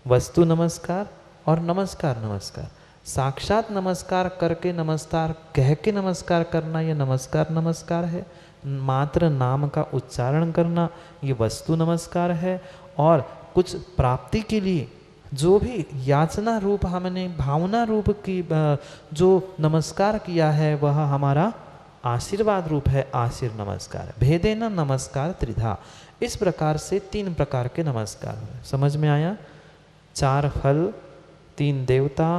वस्तु नमस्कार और नमस्कार। नमस्कार साक्षात नमस्कार करके नमस्कार कह के नमस्कार करना ये नमस्कार नमस्कार है। मात्र नाम का उच्चारण करना ये वस्तु नमस्कार है। और कुछ प्राप्ति के लिए जो भी याचना रूप हमने भावना रूप की जो नमस्कार किया है वह हमारा आशीर्वाद रूप है, आशीर नमस्कार। भेदेन नमस्कार त्रिधा, इस प्रकार से 3 प्रकार के नमस्कार। समझ में आया? 4 फल, 3 देवता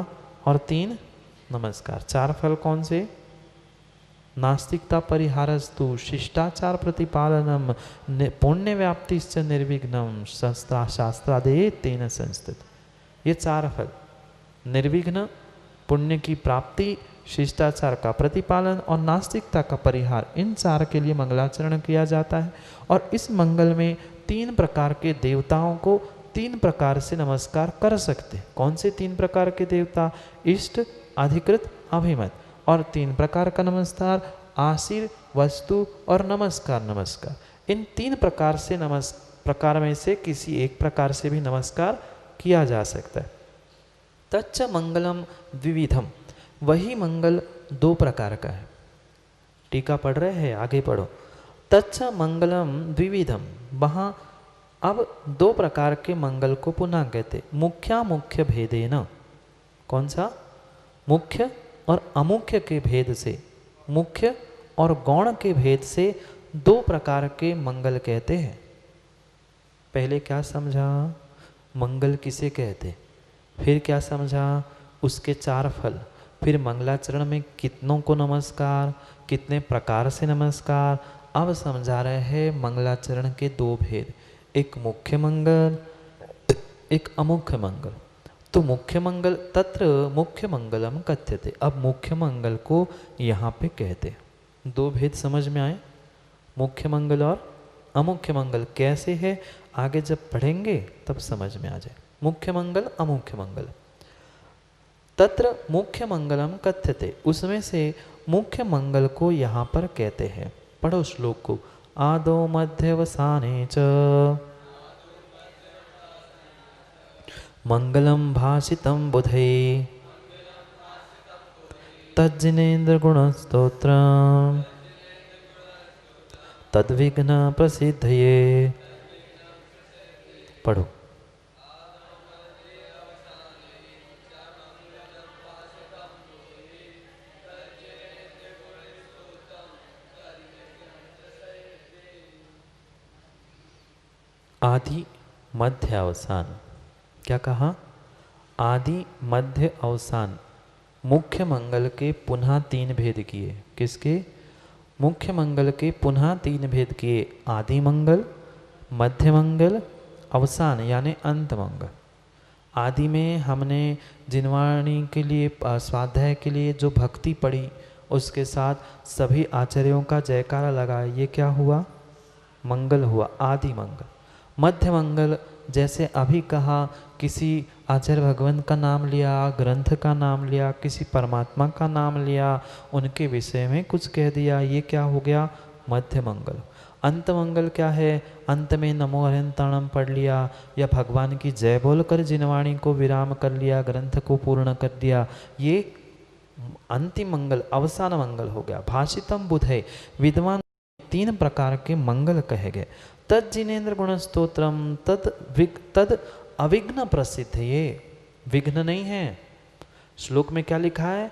और 3 नमस्कार। 4 फल कौन से? नास्तिकता परिहारस्तु, शिष्टाचार प्रतिपालनम, पुण्य व्याप्तिश्च निर्विघ्नम, शास्त्रादे तेन संस्थित। ये 4 फल, निर्विघ्न, पुण्य की प्राप्ति, शिष्टाचार का प्रतिपालन और नास्तिकता का परिहार, इन 4 के लिए मंगलाचरण किया जाता है। और इस मंगल में 3 प्रकार के देवताओं को 3 प्रकार से नमस्कार कर सकते हैं। कौन से 3 प्रकार के देवता? इष्ट, अधिकृत, अभिमत। और 3 प्रकार का नमस्कार आशीर, वस्तु और नमस्कार। नमस्कार इन 3 प्रकार से प्रकार में से किसी एक प्रकार से भी नमस्कार किया जा सकता है। तच्च मंगलम द्विविधम, वही मंगल 2 प्रकार का है। टीका पढ़ रहे हैं? आगे पढ़ो। तच्च मंगलम द्विविधम, वहाँ अब 2 प्रकार के मंगल को पुनः कहते। मुख्य भेदेन, कौन सा? मुख्य और अमुख्य के भेद से, मुख्य और गौण के भेद से 2 प्रकार के मंगल कहते हैं। पहले क्या समझा? मंगल किसे कहते? फिर क्या समझा? उसके 4 फल। फिर मंगलाचरण में कितनों को नमस्कार, कितने प्रकार से नमस्कार। अब समझा रहे हैं मंगलाचरण के 2 भेद, एक मुख्य मंगल, एक अमुख्य मंगल। तो मुख्य मंगल, तत्र मुख्य मंगलम कथ्यते, अब मुख्य मंगल को यहाँ पे कहते। 2 भेद समझ में आए? मुख्य मंगल और अमुख्य मंगल कैसे है आगे जब पढ़ेंगे तब समझ में आ जाए। मुख्य मंगल, अमुख्य मंगल। तत्र मुख्य मंगलम कथ्यते, उसमें से मुख्य मंगल को यहाँ पर कहते हैं। पढ़ो श्लोक को। आदो मध्यवसाने च मंगलम भाषितं बुधे तज्जिनेन्द्र गुणस्तोत्रम तद्विघ्न प्रसिद्धये। पढ़ो। आदि मध्य अवसान, क्या कहा? आदि मध्य अवसान। मुख्य मंगल के पुनः 3 भेद किए। किसके? मुख्य मंगल के पुनः 3 भेद किए। आदि मंगल, मध्य मंगल, अवसान यानी अंत मंगल। आदि में हमने जिनवाणी के लिए, स्वाध्याय के लिए जो भक्ति पढ़ी, उसके साथ सभी आचार्यों का जयकारा लगाया, ये क्या हुआ? मंगल हुआ, आदि मंगल। मध्य मंगल जैसे अभी कहा, किसी आचार्य भगवान का नाम लिया, ग्रंथ का नाम लिया, किसी परमात्मा का नाम लिया, उनके विषय में कुछ कह दिया, ये क्या हो गया? मध्य मंगल। अंत मंगल क्या है? अंत में नमो अरिहंताणम पढ़ लिया या भगवान की जय बोलकर जिनवाणी को विराम कर लिया, ग्रंथ को पूर्ण कर दिया, ये अंतिम मंगल, अवसान मंगल हो गया। भाषितम बुधे, विद्वान 3 प्रकार के मंगल कहे गए। तद जिनेन्द्र गुण स्तोत्रम, तद अविघ्न प्रसिद्ध, ये विघ्न नहीं है। श्लोक में क्या लिखा है?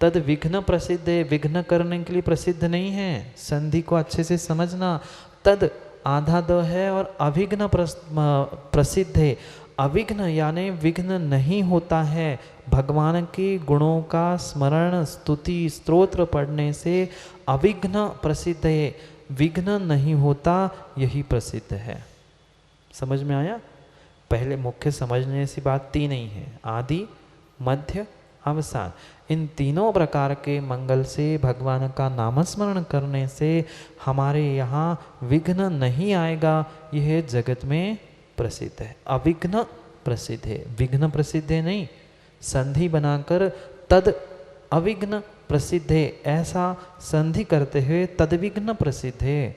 तद विघ्न प्रसिद्ध है, विघ्न करने के लिए प्रसिद्ध नहीं है। संधि को अच्छे से समझना। तद आधा द है और अविघ्न प्रसिद्ध है। अविघ्न यानी विघ्न नहीं होता है। भगवान के गुणों का स्मरण, स्तुति, स्तोत्र पढ़ने से अविघ्न प्रसिद्ध है, विघ्न नहीं होता, यही प्रसिद्ध है। समझ में आया? पहले मुख्य समझने सी बात 3 ही है, आदि, मध्य, अवसान। इन तीनों प्रकार के मंगल से, भगवान का नामस्मरण करने से हमारे यहाँ विघ्न नहीं आएगा, यह जगत में प्रसिद्ध है। अविघ्न प्रसिद्ध है, विघ्न प्रसिद्ध है नहीं। संधि बनाकर तद अविघ्न प्रसिद्ध है, ऐसा संधि करते हुए तद्विघ्न प्रसिद्ध है,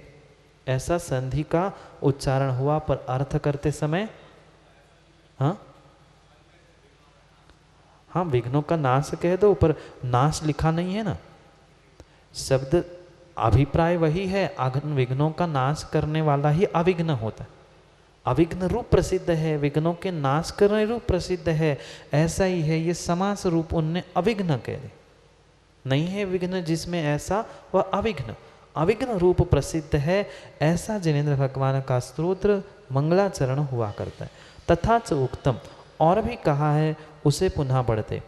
ऐसा संधि का उच्चारण हुआ। पर अर्थ करते समय हाँ हाँ, विघ्नों का नाश कह दो, पर नाश लिखा नहीं है ना। शब्द अभिप्राय वही है, विघ्नों का नाश करने वाला ही अविघ्न होता है। अविघ्न रूप प्रसिद्ध है, विघ्नों के नाश करने रूप प्रसिद्ध है, ऐसा ही है ये समास रूप उनने अविघ्न कह दे। नहीं है विघ्न जिसमें ऐसा, वह अविघ्न, अविघ्न रूप प्रसिद्ध है, ऐसा जिनेन्द्र भगवान का स्तोत्र मंगलाचरण हुआ करता है। तथा च उक्तम, और भी कहा है, उसे पुनः पढ़ते।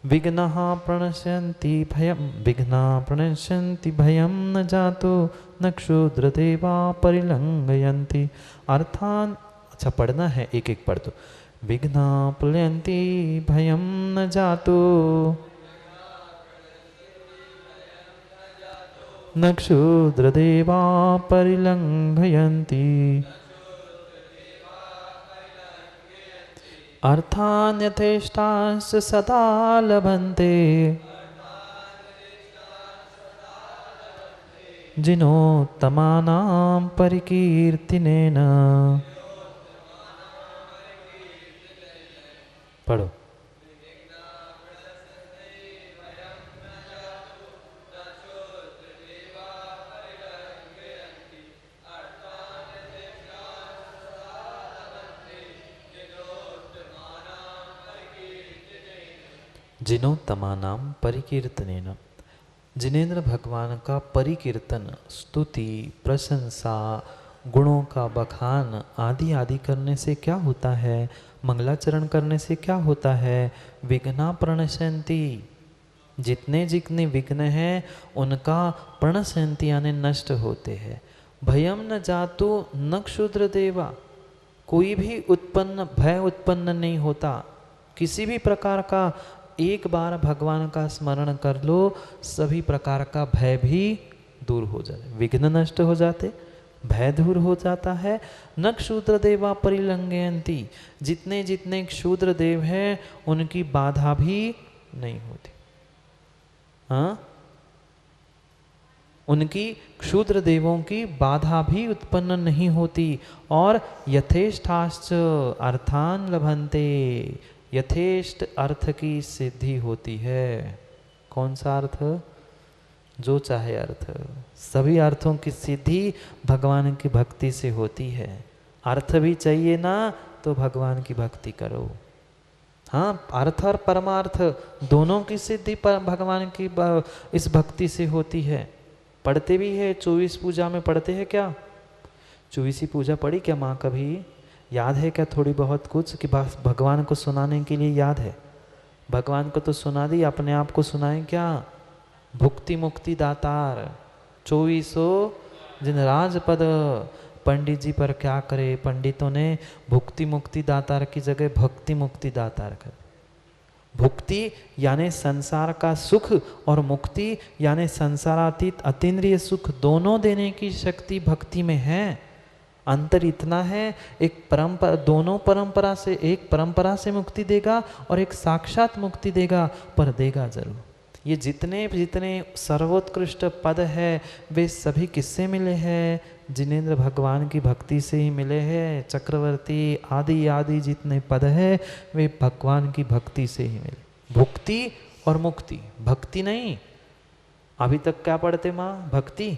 विघ्नः प्रणश्यन्ति भयं, विघ्ना प्रणश्यन्ति भयं न जातो, न क्षुद्रदेवा परिलंघयन्ति। अर्थान, अच्छा पढ़ना है, एक एक पढ़ दो। विघ्ना प्रणश्यन्ति भयं न जातो, न क्षुद्रदेवा परिलंघयन्ति। अर्थान् यथेष्टांश्च सदा लभन्ते, जिनोत्तमानां परिकीर्तिनेन। पढ़ो। जिनोत्तमानां परिकीर्तनेन, जिनेन्द्र भगवान का परिकीर्तन, स्तुति, प्रशंसा, गुणों का बखान आदि आदि करने से क्या होता है? मंगलाचरण करने से क्या होता है? विघ्ना प्रणश्यन्ति, जितने जितने विघ्न हैं उनका प्रणश्यन्ति यानी नष्ट होते हैं। भयम न जातु न क्षुद्र देवा, कोई भी उत्पन्न भय उत्पन्न नहीं होता, किसी भी प्रकार का। एक बार भगवान का स्मरण कर लो, सभी प्रकार का भय भी दूर हो जाए, विघ्न नष्ट हो जाते, भय दूर हो जाता है। न क्षुद्र देवा परिलंघयन्ति, जितने जितने क्षुद्र देव हैं उनकी बाधा भी नहीं होती। हाँ, उनकी क्षुद्र देवों की बाधा भी उत्पन्न नहीं होती। और यथेष्टाश्च अर्थान लभन्ते, यथेष्ट अर्थ की सिद्धि होती है। कौन सा अर्थ? जो चाहे अर्थ, सभी अर्थों की सिद्धि भगवान की भक्ति से होती है। अर्थ भी चाहिए ना तो भगवान की भक्ति करो। हाँ, अर्थ और परमार्थ दोनों की सिद्धि पर भगवान की इस भक्ति से होती है। पढ़ते भी है, 24 पूजा में पढ़ते हैं क्या? 24 पूजा पढ़ी क्या माँ कभी? याद है क्या थोड़ी बहुत कुछ कि बस भगवान को सुनाने के लिए याद है? भगवान को तो सुना दी, अपने आप को सुनाएं क्या? भुक्ति मुक्ति दातार 24 जिन राजपद, पंडित जी पर क्या करे, पंडितों ने भुक्ति मुक्ति दातार की जगह भक्ति मुक्ति दातार कर। भुक्ति यानी संसार का सुख और मुक्ति यानी संसारातीत अतीन्द्रिय सुख, दोनों देने की शक्ति भक्ति में है। अंतर इतना है, एक परंपरा, दोनों परंपरा से, एक परंपरा से मुक्ति देगा और एक साक्षात मुक्ति देगा, पर देगा जरूर। ये जितने जितने सर्वोत्कृष्ट पद है वे सभी किससे मिले हैं? जिनेन्द्र भगवान की भक्ति से ही मिले हैं। चक्रवर्ती आदि आदि जितने पद है वे भगवान की भक्ति से ही मिले। भुक्ति और मुक्ति, भक्ति नहीं। अभी तक क्या पढ़ते माँ? भक्ति,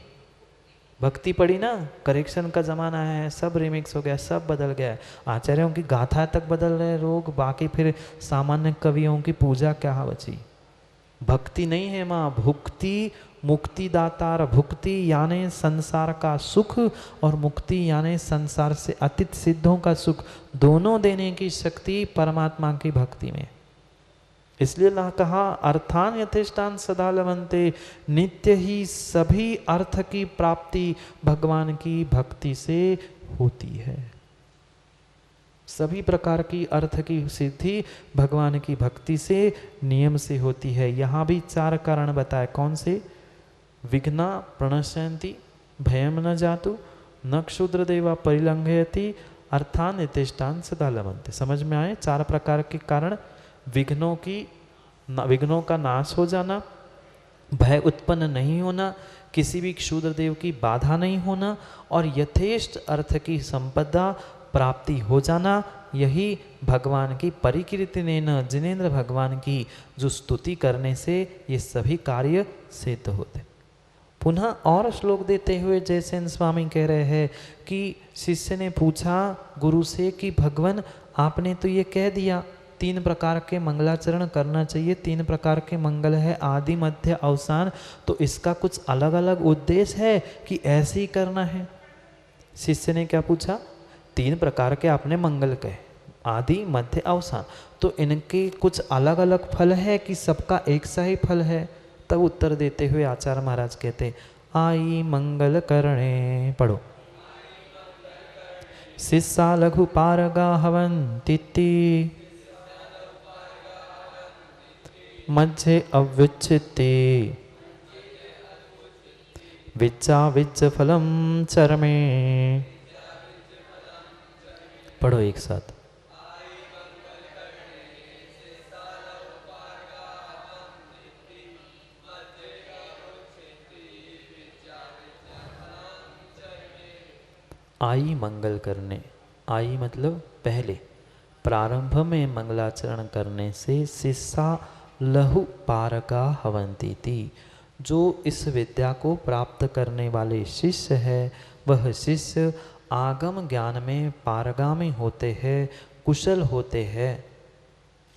भक्ति पढ़ी ना, करेक्शन का जमाना है, सब रिमिक्स हो गया, सब बदल गया। आचार्यों की गाथा तक बदल रहे लोग, बाकी फिर सामान्य कवियों की पूजा क्या बची? भक्ति नहीं है माँ, भुक्ति मुक्ति दातार। भुक्ति यानी संसार का सुख और मुक्ति यानी संसार से अतीत सिद्धों का सुख, दोनों देने की शक्ति परमात्मा की भक्ति में। इसलिए अल्लाह कहा अर्थान यथेष्टान सदा लभन्ते, नित्य ही सभी अर्थ की प्राप्ति भगवान की भक्ति से होती है। सभी प्रकार की अर्थ की सिद्धि भगवान की भक्ति से नियम से होती है। यहाँ भी 4 कारण बताए। कौन से? विघ्ना प्रणश्यन्ति भयम न जातु न क्षुद्र देवा परिलंघयति अर्थान नितिष्ठान सदा लभन्ते। समझ में आए? 4 प्रकार के कारण। विघ्नों का नाश हो जाना, भय उत्पन्न नहीं होना, किसी भी क्षुद्र देव की बाधा नहीं होना और यथेष्ट अर्थ की संपदा प्राप्ति हो जाना, यही भगवान की परिकीर्ति ने न जिनेन्द्र भगवान की जो स्तुति करने से ये सभी कार्य सिद्ध होते। पुनः और श्लोक देते हुए जयसेन स्वामी कह रहे हैं कि शिष्य ने पूछा गुरु से कि भगवान आपने तो ये कह दिया 3 प्रकार के मंगलाचरण करना चाहिए, 3 प्रकार के मंगल है, आदि मध्य अवसान, तो इसका कुछ अलग अलग उद्देश्य है कि ऐसे ही करना है? शिष्य ने क्या पूछा? 3 प्रकार के आपने मंगल कहे, आदि मध्य अवसान, तो इनके कुछ अलग अलग फल है कि सबका एक सा ही फल है? तब उत्तर देते हुए आचार्य महाराज कहते आई मंगल करणे, पढ़ो, शिष्या लघु पारगा हवन्तीति मध्य अव्युच्यते विच्चा विच्च फलम चरमे। पढ़ो एक साथ। आई मंगल करने, आई मतलब पहले, प्रारंभ में मंगलाचरण करने से शिष्या लहु पारगा हवन्तीति, जो इस विद्या को प्राप्त करने वाले शिष्य है वह शिष्य आगम ज्ञान में पारगामी होते हैं, कुशल होते हैं।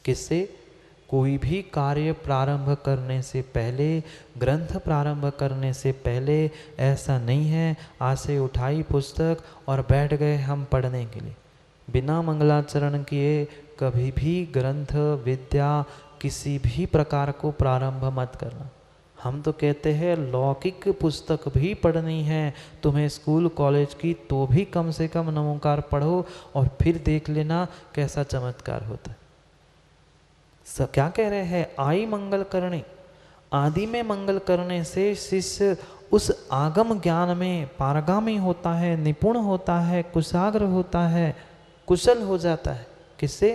किससे? कोई भी कार्य प्रारंभ करने से पहले, ग्रंथ प्रारंभ करने से पहले ऐसा नहीं है आज से उठाई पुस्तक और बैठ गए हम पढ़ने के लिए। बिना मंगलाचरण किए कभी भी ग्रंथ विद्या किसी भी प्रकार को प्रारंभ मत करना। हम तो कहते हैं लौकिक पुस्तक भी पढ़नी है तुम्हें स्कूल कॉलेज की, तो भी कम से कम नमोकार पढ़ो और फिर देख लेना कैसा चमत्कार होता है। क्या कह रहे हैं? आई मंगल करने, आदि में मंगल करने से शिष्य उस आगम ज्ञान में पारगामी होता है, निपुण होता है, कुशाग्र होता है, कुशल हो जाता है। किससे?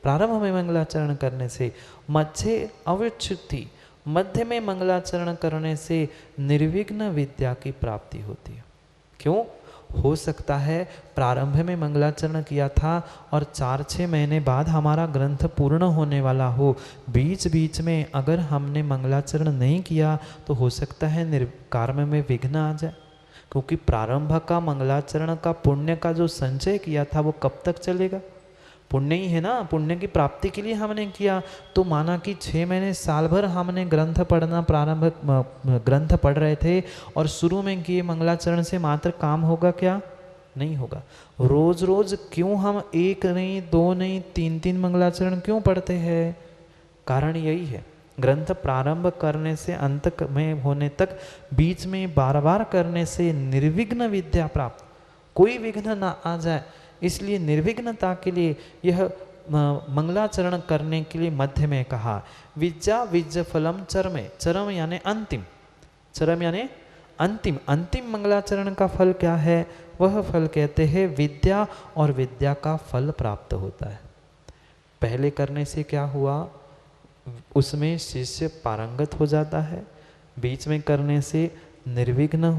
प्रारंभ में मंगलाचरण करने से। मध्य अविच्युति, मध्य में मंगलाचरण करने से निर्विघ्न विद्या की प्राप्ति होती है। क्यों? हो सकता है प्रारंभ में मंगलाचरण किया था और 4-6 महीने बाद हमारा ग्रंथ पूर्ण होने वाला हो, बीच बीच में अगर हमने मंगलाचरण नहीं किया तो हो सकता है कार्य में विघ्न आ जाए, क्योंकि प्रारंभ का मंगलाचरण का पुण्य का जो संचय किया था वो कब तक चलेगा? पुण्य ही है ना, पुण्य की प्राप्ति के लिए हमने किया। तो माना कि 6 महीने साल भर हमने ग्रंथ पढ़ना ग्रंथ पढ़ रहे थे और शुरू में किए मंगलाचरण से मात्र काम होगा क्या? नहीं होगा। रोज रोज क्यों हम 1 नहीं 2 नहीं 3-3 मंगलाचरण क्यों पढ़ते हैं? कारण यही है, ग्रंथ प्रारंभ करने से अंत में होने तक बीच में बार बार करने से निर्विघ्न विद्या प्राप्त, कोई विघ्न ना आ जाए, इसलिए निर्विघ्नता के लिए यह मंगलाचरण करने के लिए मध्य में कहा। विज्जा विज्ज फलम चरमे, चरम यानी अंतिम, चरम यानी अंतिम, अंतिम मंगलाचरण का फल क्या है? वह फल कहते हैं विद्या, और विद्या का फल प्राप्त होता है। पहले करने से क्या हुआ? उसमें शिष्य पारंगत हो जाता है, बीच में करने से निर्विघ्न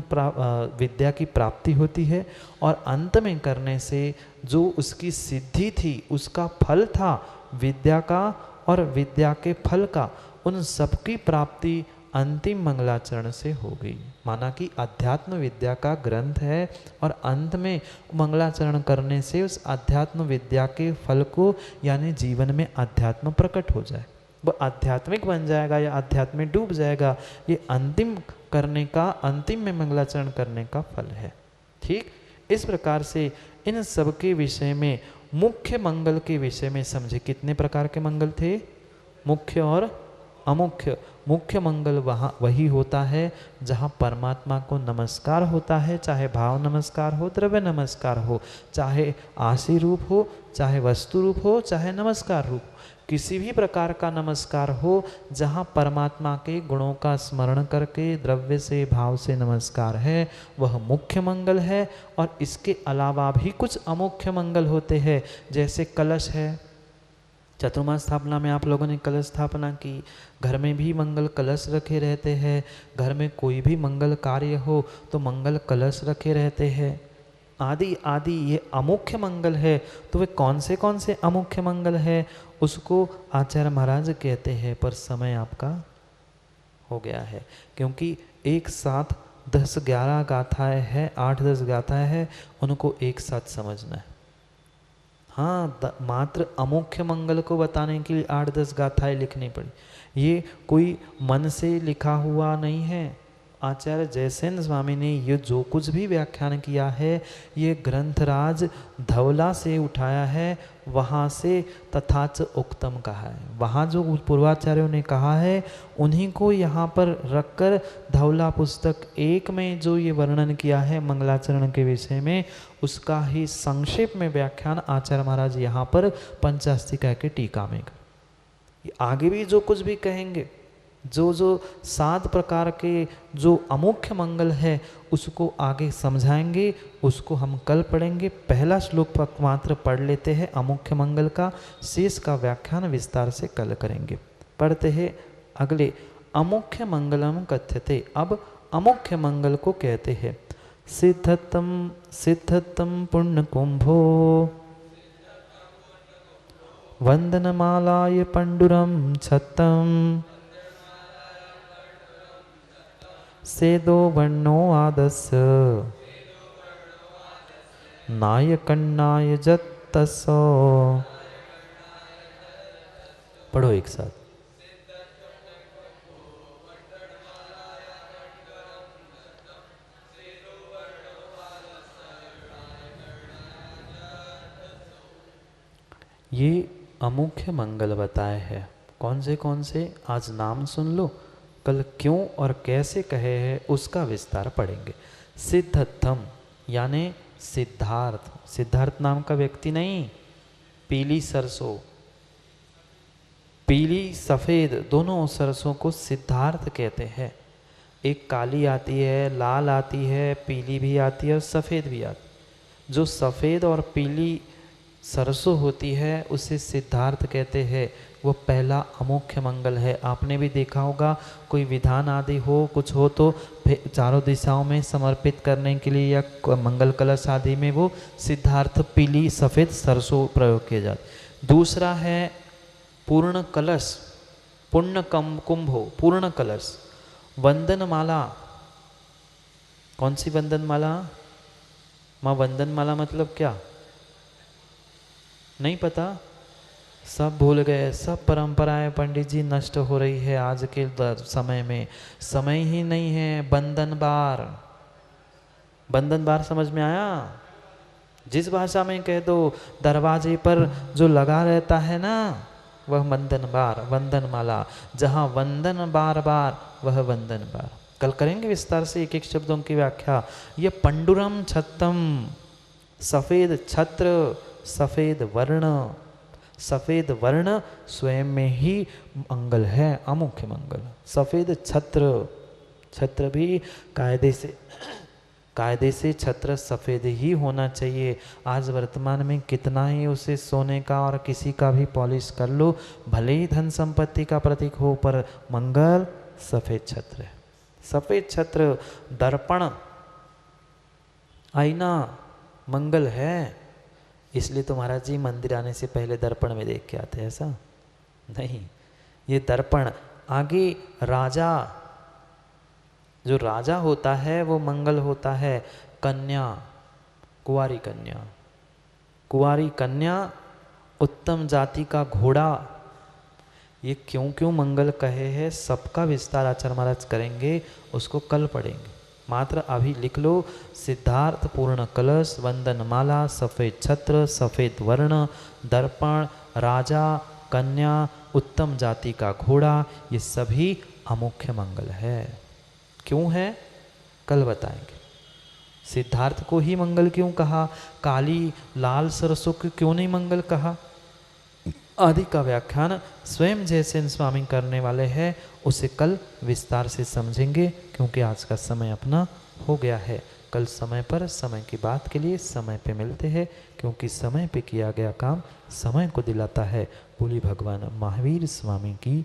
विद्या की प्राप्ति होती है, और अंत में करने से जो उसकी सिद्धि थी, उसका फल था विद्या का और विद्या के फल का, उन सबकी प्राप्ति अंतिम मंगलाचरण से हो गई। माना कि अध्यात्म विद्या का ग्रंथ है और अंत में मंगलाचरण करने से उस अध्यात्म विद्या के फल को यानी जीवन में अध्यात्म प्रकट हो जाए, वह आध्यात्मिक बन जाएगा या अध्यात्म में डूब जाएगा। ये अंतिम करने का, अंतिम में मंगलाचरण करने का फल है। ठीक इस प्रकार से इन सब के विषय में, मुख्य मंगल के विषय में समझे। कितने प्रकार के मंगल थे? मुख्य और अमुख्य मुख्य मंगल वही होता है जहाँ परमात्मा को नमस्कार होता है, चाहे भाव नमस्कार हो, द्रव्य नमस्कार हो, चाहे आशी रूप हो, चाहे वस्तु रूप हो, चाहे नमस्कार रूप, किसी भी प्रकार का नमस्कार हो, जहाँ परमात्मा के गुणों का स्मरण करके द्रव्य से भाव से नमस्कार है, वह मुख्य मंगल है। और इसके अलावा भी कुछ अमुख्य मंगल होते हैं, जैसे कलश है। चतुर्मास स्थापना में आप लोगों ने कलश स्थापना की, घर में भी मंगल कलश रखे रहते हैं। घर में कोई भी मंगल कार्य हो तो मंगल कलश रखे रहते हैं, आदि आदि। ये अमुख्य मंगल है। तो वे कौन से अमुख्य मंगल है उसको आचार्य महाराज कहते हैं। पर समय आपका हो गया है, क्योंकि एक साथ 10-11 गाथाएँ हैं, 8-10 गाथाएँ हैं, उनको एक साथ समझना है। हाँ, मात्र अमुख्य मंगल को बताने के लिए 8-10 गाथाएँ लिखनी पड़ी। ये कोई मन से लिखा हुआ नहीं है। आचार्य जयसेन स्वामी ने ये जो कुछ भी व्याख्यान किया है, ये ग्रंथराज धवला से उठाया है, वहाँ से तथाच उक्तम कहा है। वहाँ जो पूर्वाचार्यों ने कहा है उन्हीं को यहाँ पर रखकर धवला पुस्तक 1 में जो ये वर्णन किया है मंगलाचरण के विषय में, उसका ही संक्षेप में व्याख्यान आचार्य महाराज यहाँ पर पंचास्तिका के टीका में। आगे भी जो कुछ भी कहेंगे, जो 7 प्रकार के जो अमुख्य मंगल है उसको आगे समझाएंगे, उसको हम कल पढ़ेंगे। पहला श्लोक मात्र पढ़ लेते हैं अमुख्य मंगल का, शेष का व्याख्यान विस्तार से कल करेंगे। पढ़ते हैं अगले, अमुख्य मंगलम कथ्यते। अब अमुख्य मंगल को कहते हैं सिद्धतम पुण्य कुंभो वंदनमालाय पंडुरम छत्तम सेदो वर्णो आदस्य नायकन्नाय जत्तसो। पढ़ो एक साथ। ये अमुख्य मंगल बताए हैं। कौन से आज नाम सुन लो, कल क्यों और कैसे कहे हैं उसका विस्तार पढ़ेंगे। सिद्धतम यानी सिद्धार्थ। सिद्धार्थ नाम का व्यक्ति नहीं, पीली सरसों, पीली सफ़ेद दोनों सरसों को सिद्धार्थ कहते हैं। एक काली आती है, लाल आती है, पीली भी आती है और सफ़ेद भी आती। जो सफ़ेद और पीली सरसों होती है उसे सिद्धार्थ कहते हैं। वो पहला अमुख्य मंगल है। आपने भी देखा होगा, कोई विधान आदि हो, कुछ हो तो चारों दिशाओं में समर्पित करने के लिए या मंगल कलश आदि में वो सिद्धार्थ पीली सफ़ेद सरसों प्रयोग किए जाते। दूसरा है पूर्ण कलश, पुण्य कुंभो, पूर्ण कलश। वंदनमाला, कौन सी वंदनमाला? माँ वंदनमाला मतलब क्या नहीं पता? सब भूल गए। सब परंपराएं पंडित जी नष्ट हो रही है आज के समय में। समय ही नहीं है। बंधन बार, बंधन बार समझ में आया? जिस भाषा में कह दो, दरवाजे पर जो लगा रहता है ना वह बंधन बार, वंदन माला। जहाँ वंदन बार बार वह वंदन बार। कल करेंगे विस्तार से एक एक शब्दों की व्याख्या। ये पंडुरम छत्तम, सफ़ेद छत्र, सफ़ेद वर्ण। सफ़ेद वर्ण स्वयं में ही मंगल है, अमुख्य मंगल। सफ़ेद छत्र, छत्र भी कायदे से छत्र सफ़ेद ही होना चाहिए। आज वर्तमान में कितना ही उसे सोने का और किसी का भी पॉलिश कर लो, भले ही धन संपत्ति का प्रतीक हो, पर मंगल सफ़ेद छत्र है। सफ़ेद छत्र, दर्पण, आईना मंगल है। इसलिए तो महाराज जी मंदिर आने से पहले दर्पण में देख के आते हैं, ऐसा नहीं। ये दर्पण। आगे राजा, जो राजा होता है वो मंगल होता है। कन्या, कुंवारी कन्या, कुंवारी कन्या, उत्तम जाति का घोड़ा। ये क्यों क्यों मंगल कहे हैं सबका विस्तार आचार्य महाराज करेंगे, उसको कल पढ़ेंगे। मात्र अभी लिख लो, सिद्धार्थ, पूर्ण कलश, वंदनमाला, सफ़ेद छत्र, सफ़ेद वर्ण, दर्पण, राजा, कन्या, उत्तम जाति का घोड़ा, ये सभी अमुख्य मंगल है। क्यों है? कल बताएंगे। सिद्धार्थ को ही मंगल क्यों कहा, काली लाल सरसों को क्यों नहीं मंगल कहा, आदि का व्याख्यान स्वयं जयसेन स्वामी करने वाले हैं। उसे कल विस्तार से समझेंगे, क्योंकि आज का समय अपना हो गया है। कल समय पर समय की बात के लिए समय पे मिलते हैं, क्योंकि समय पे किया गया काम समय को दिलाता है। बोली भगवान महावीर स्वामी की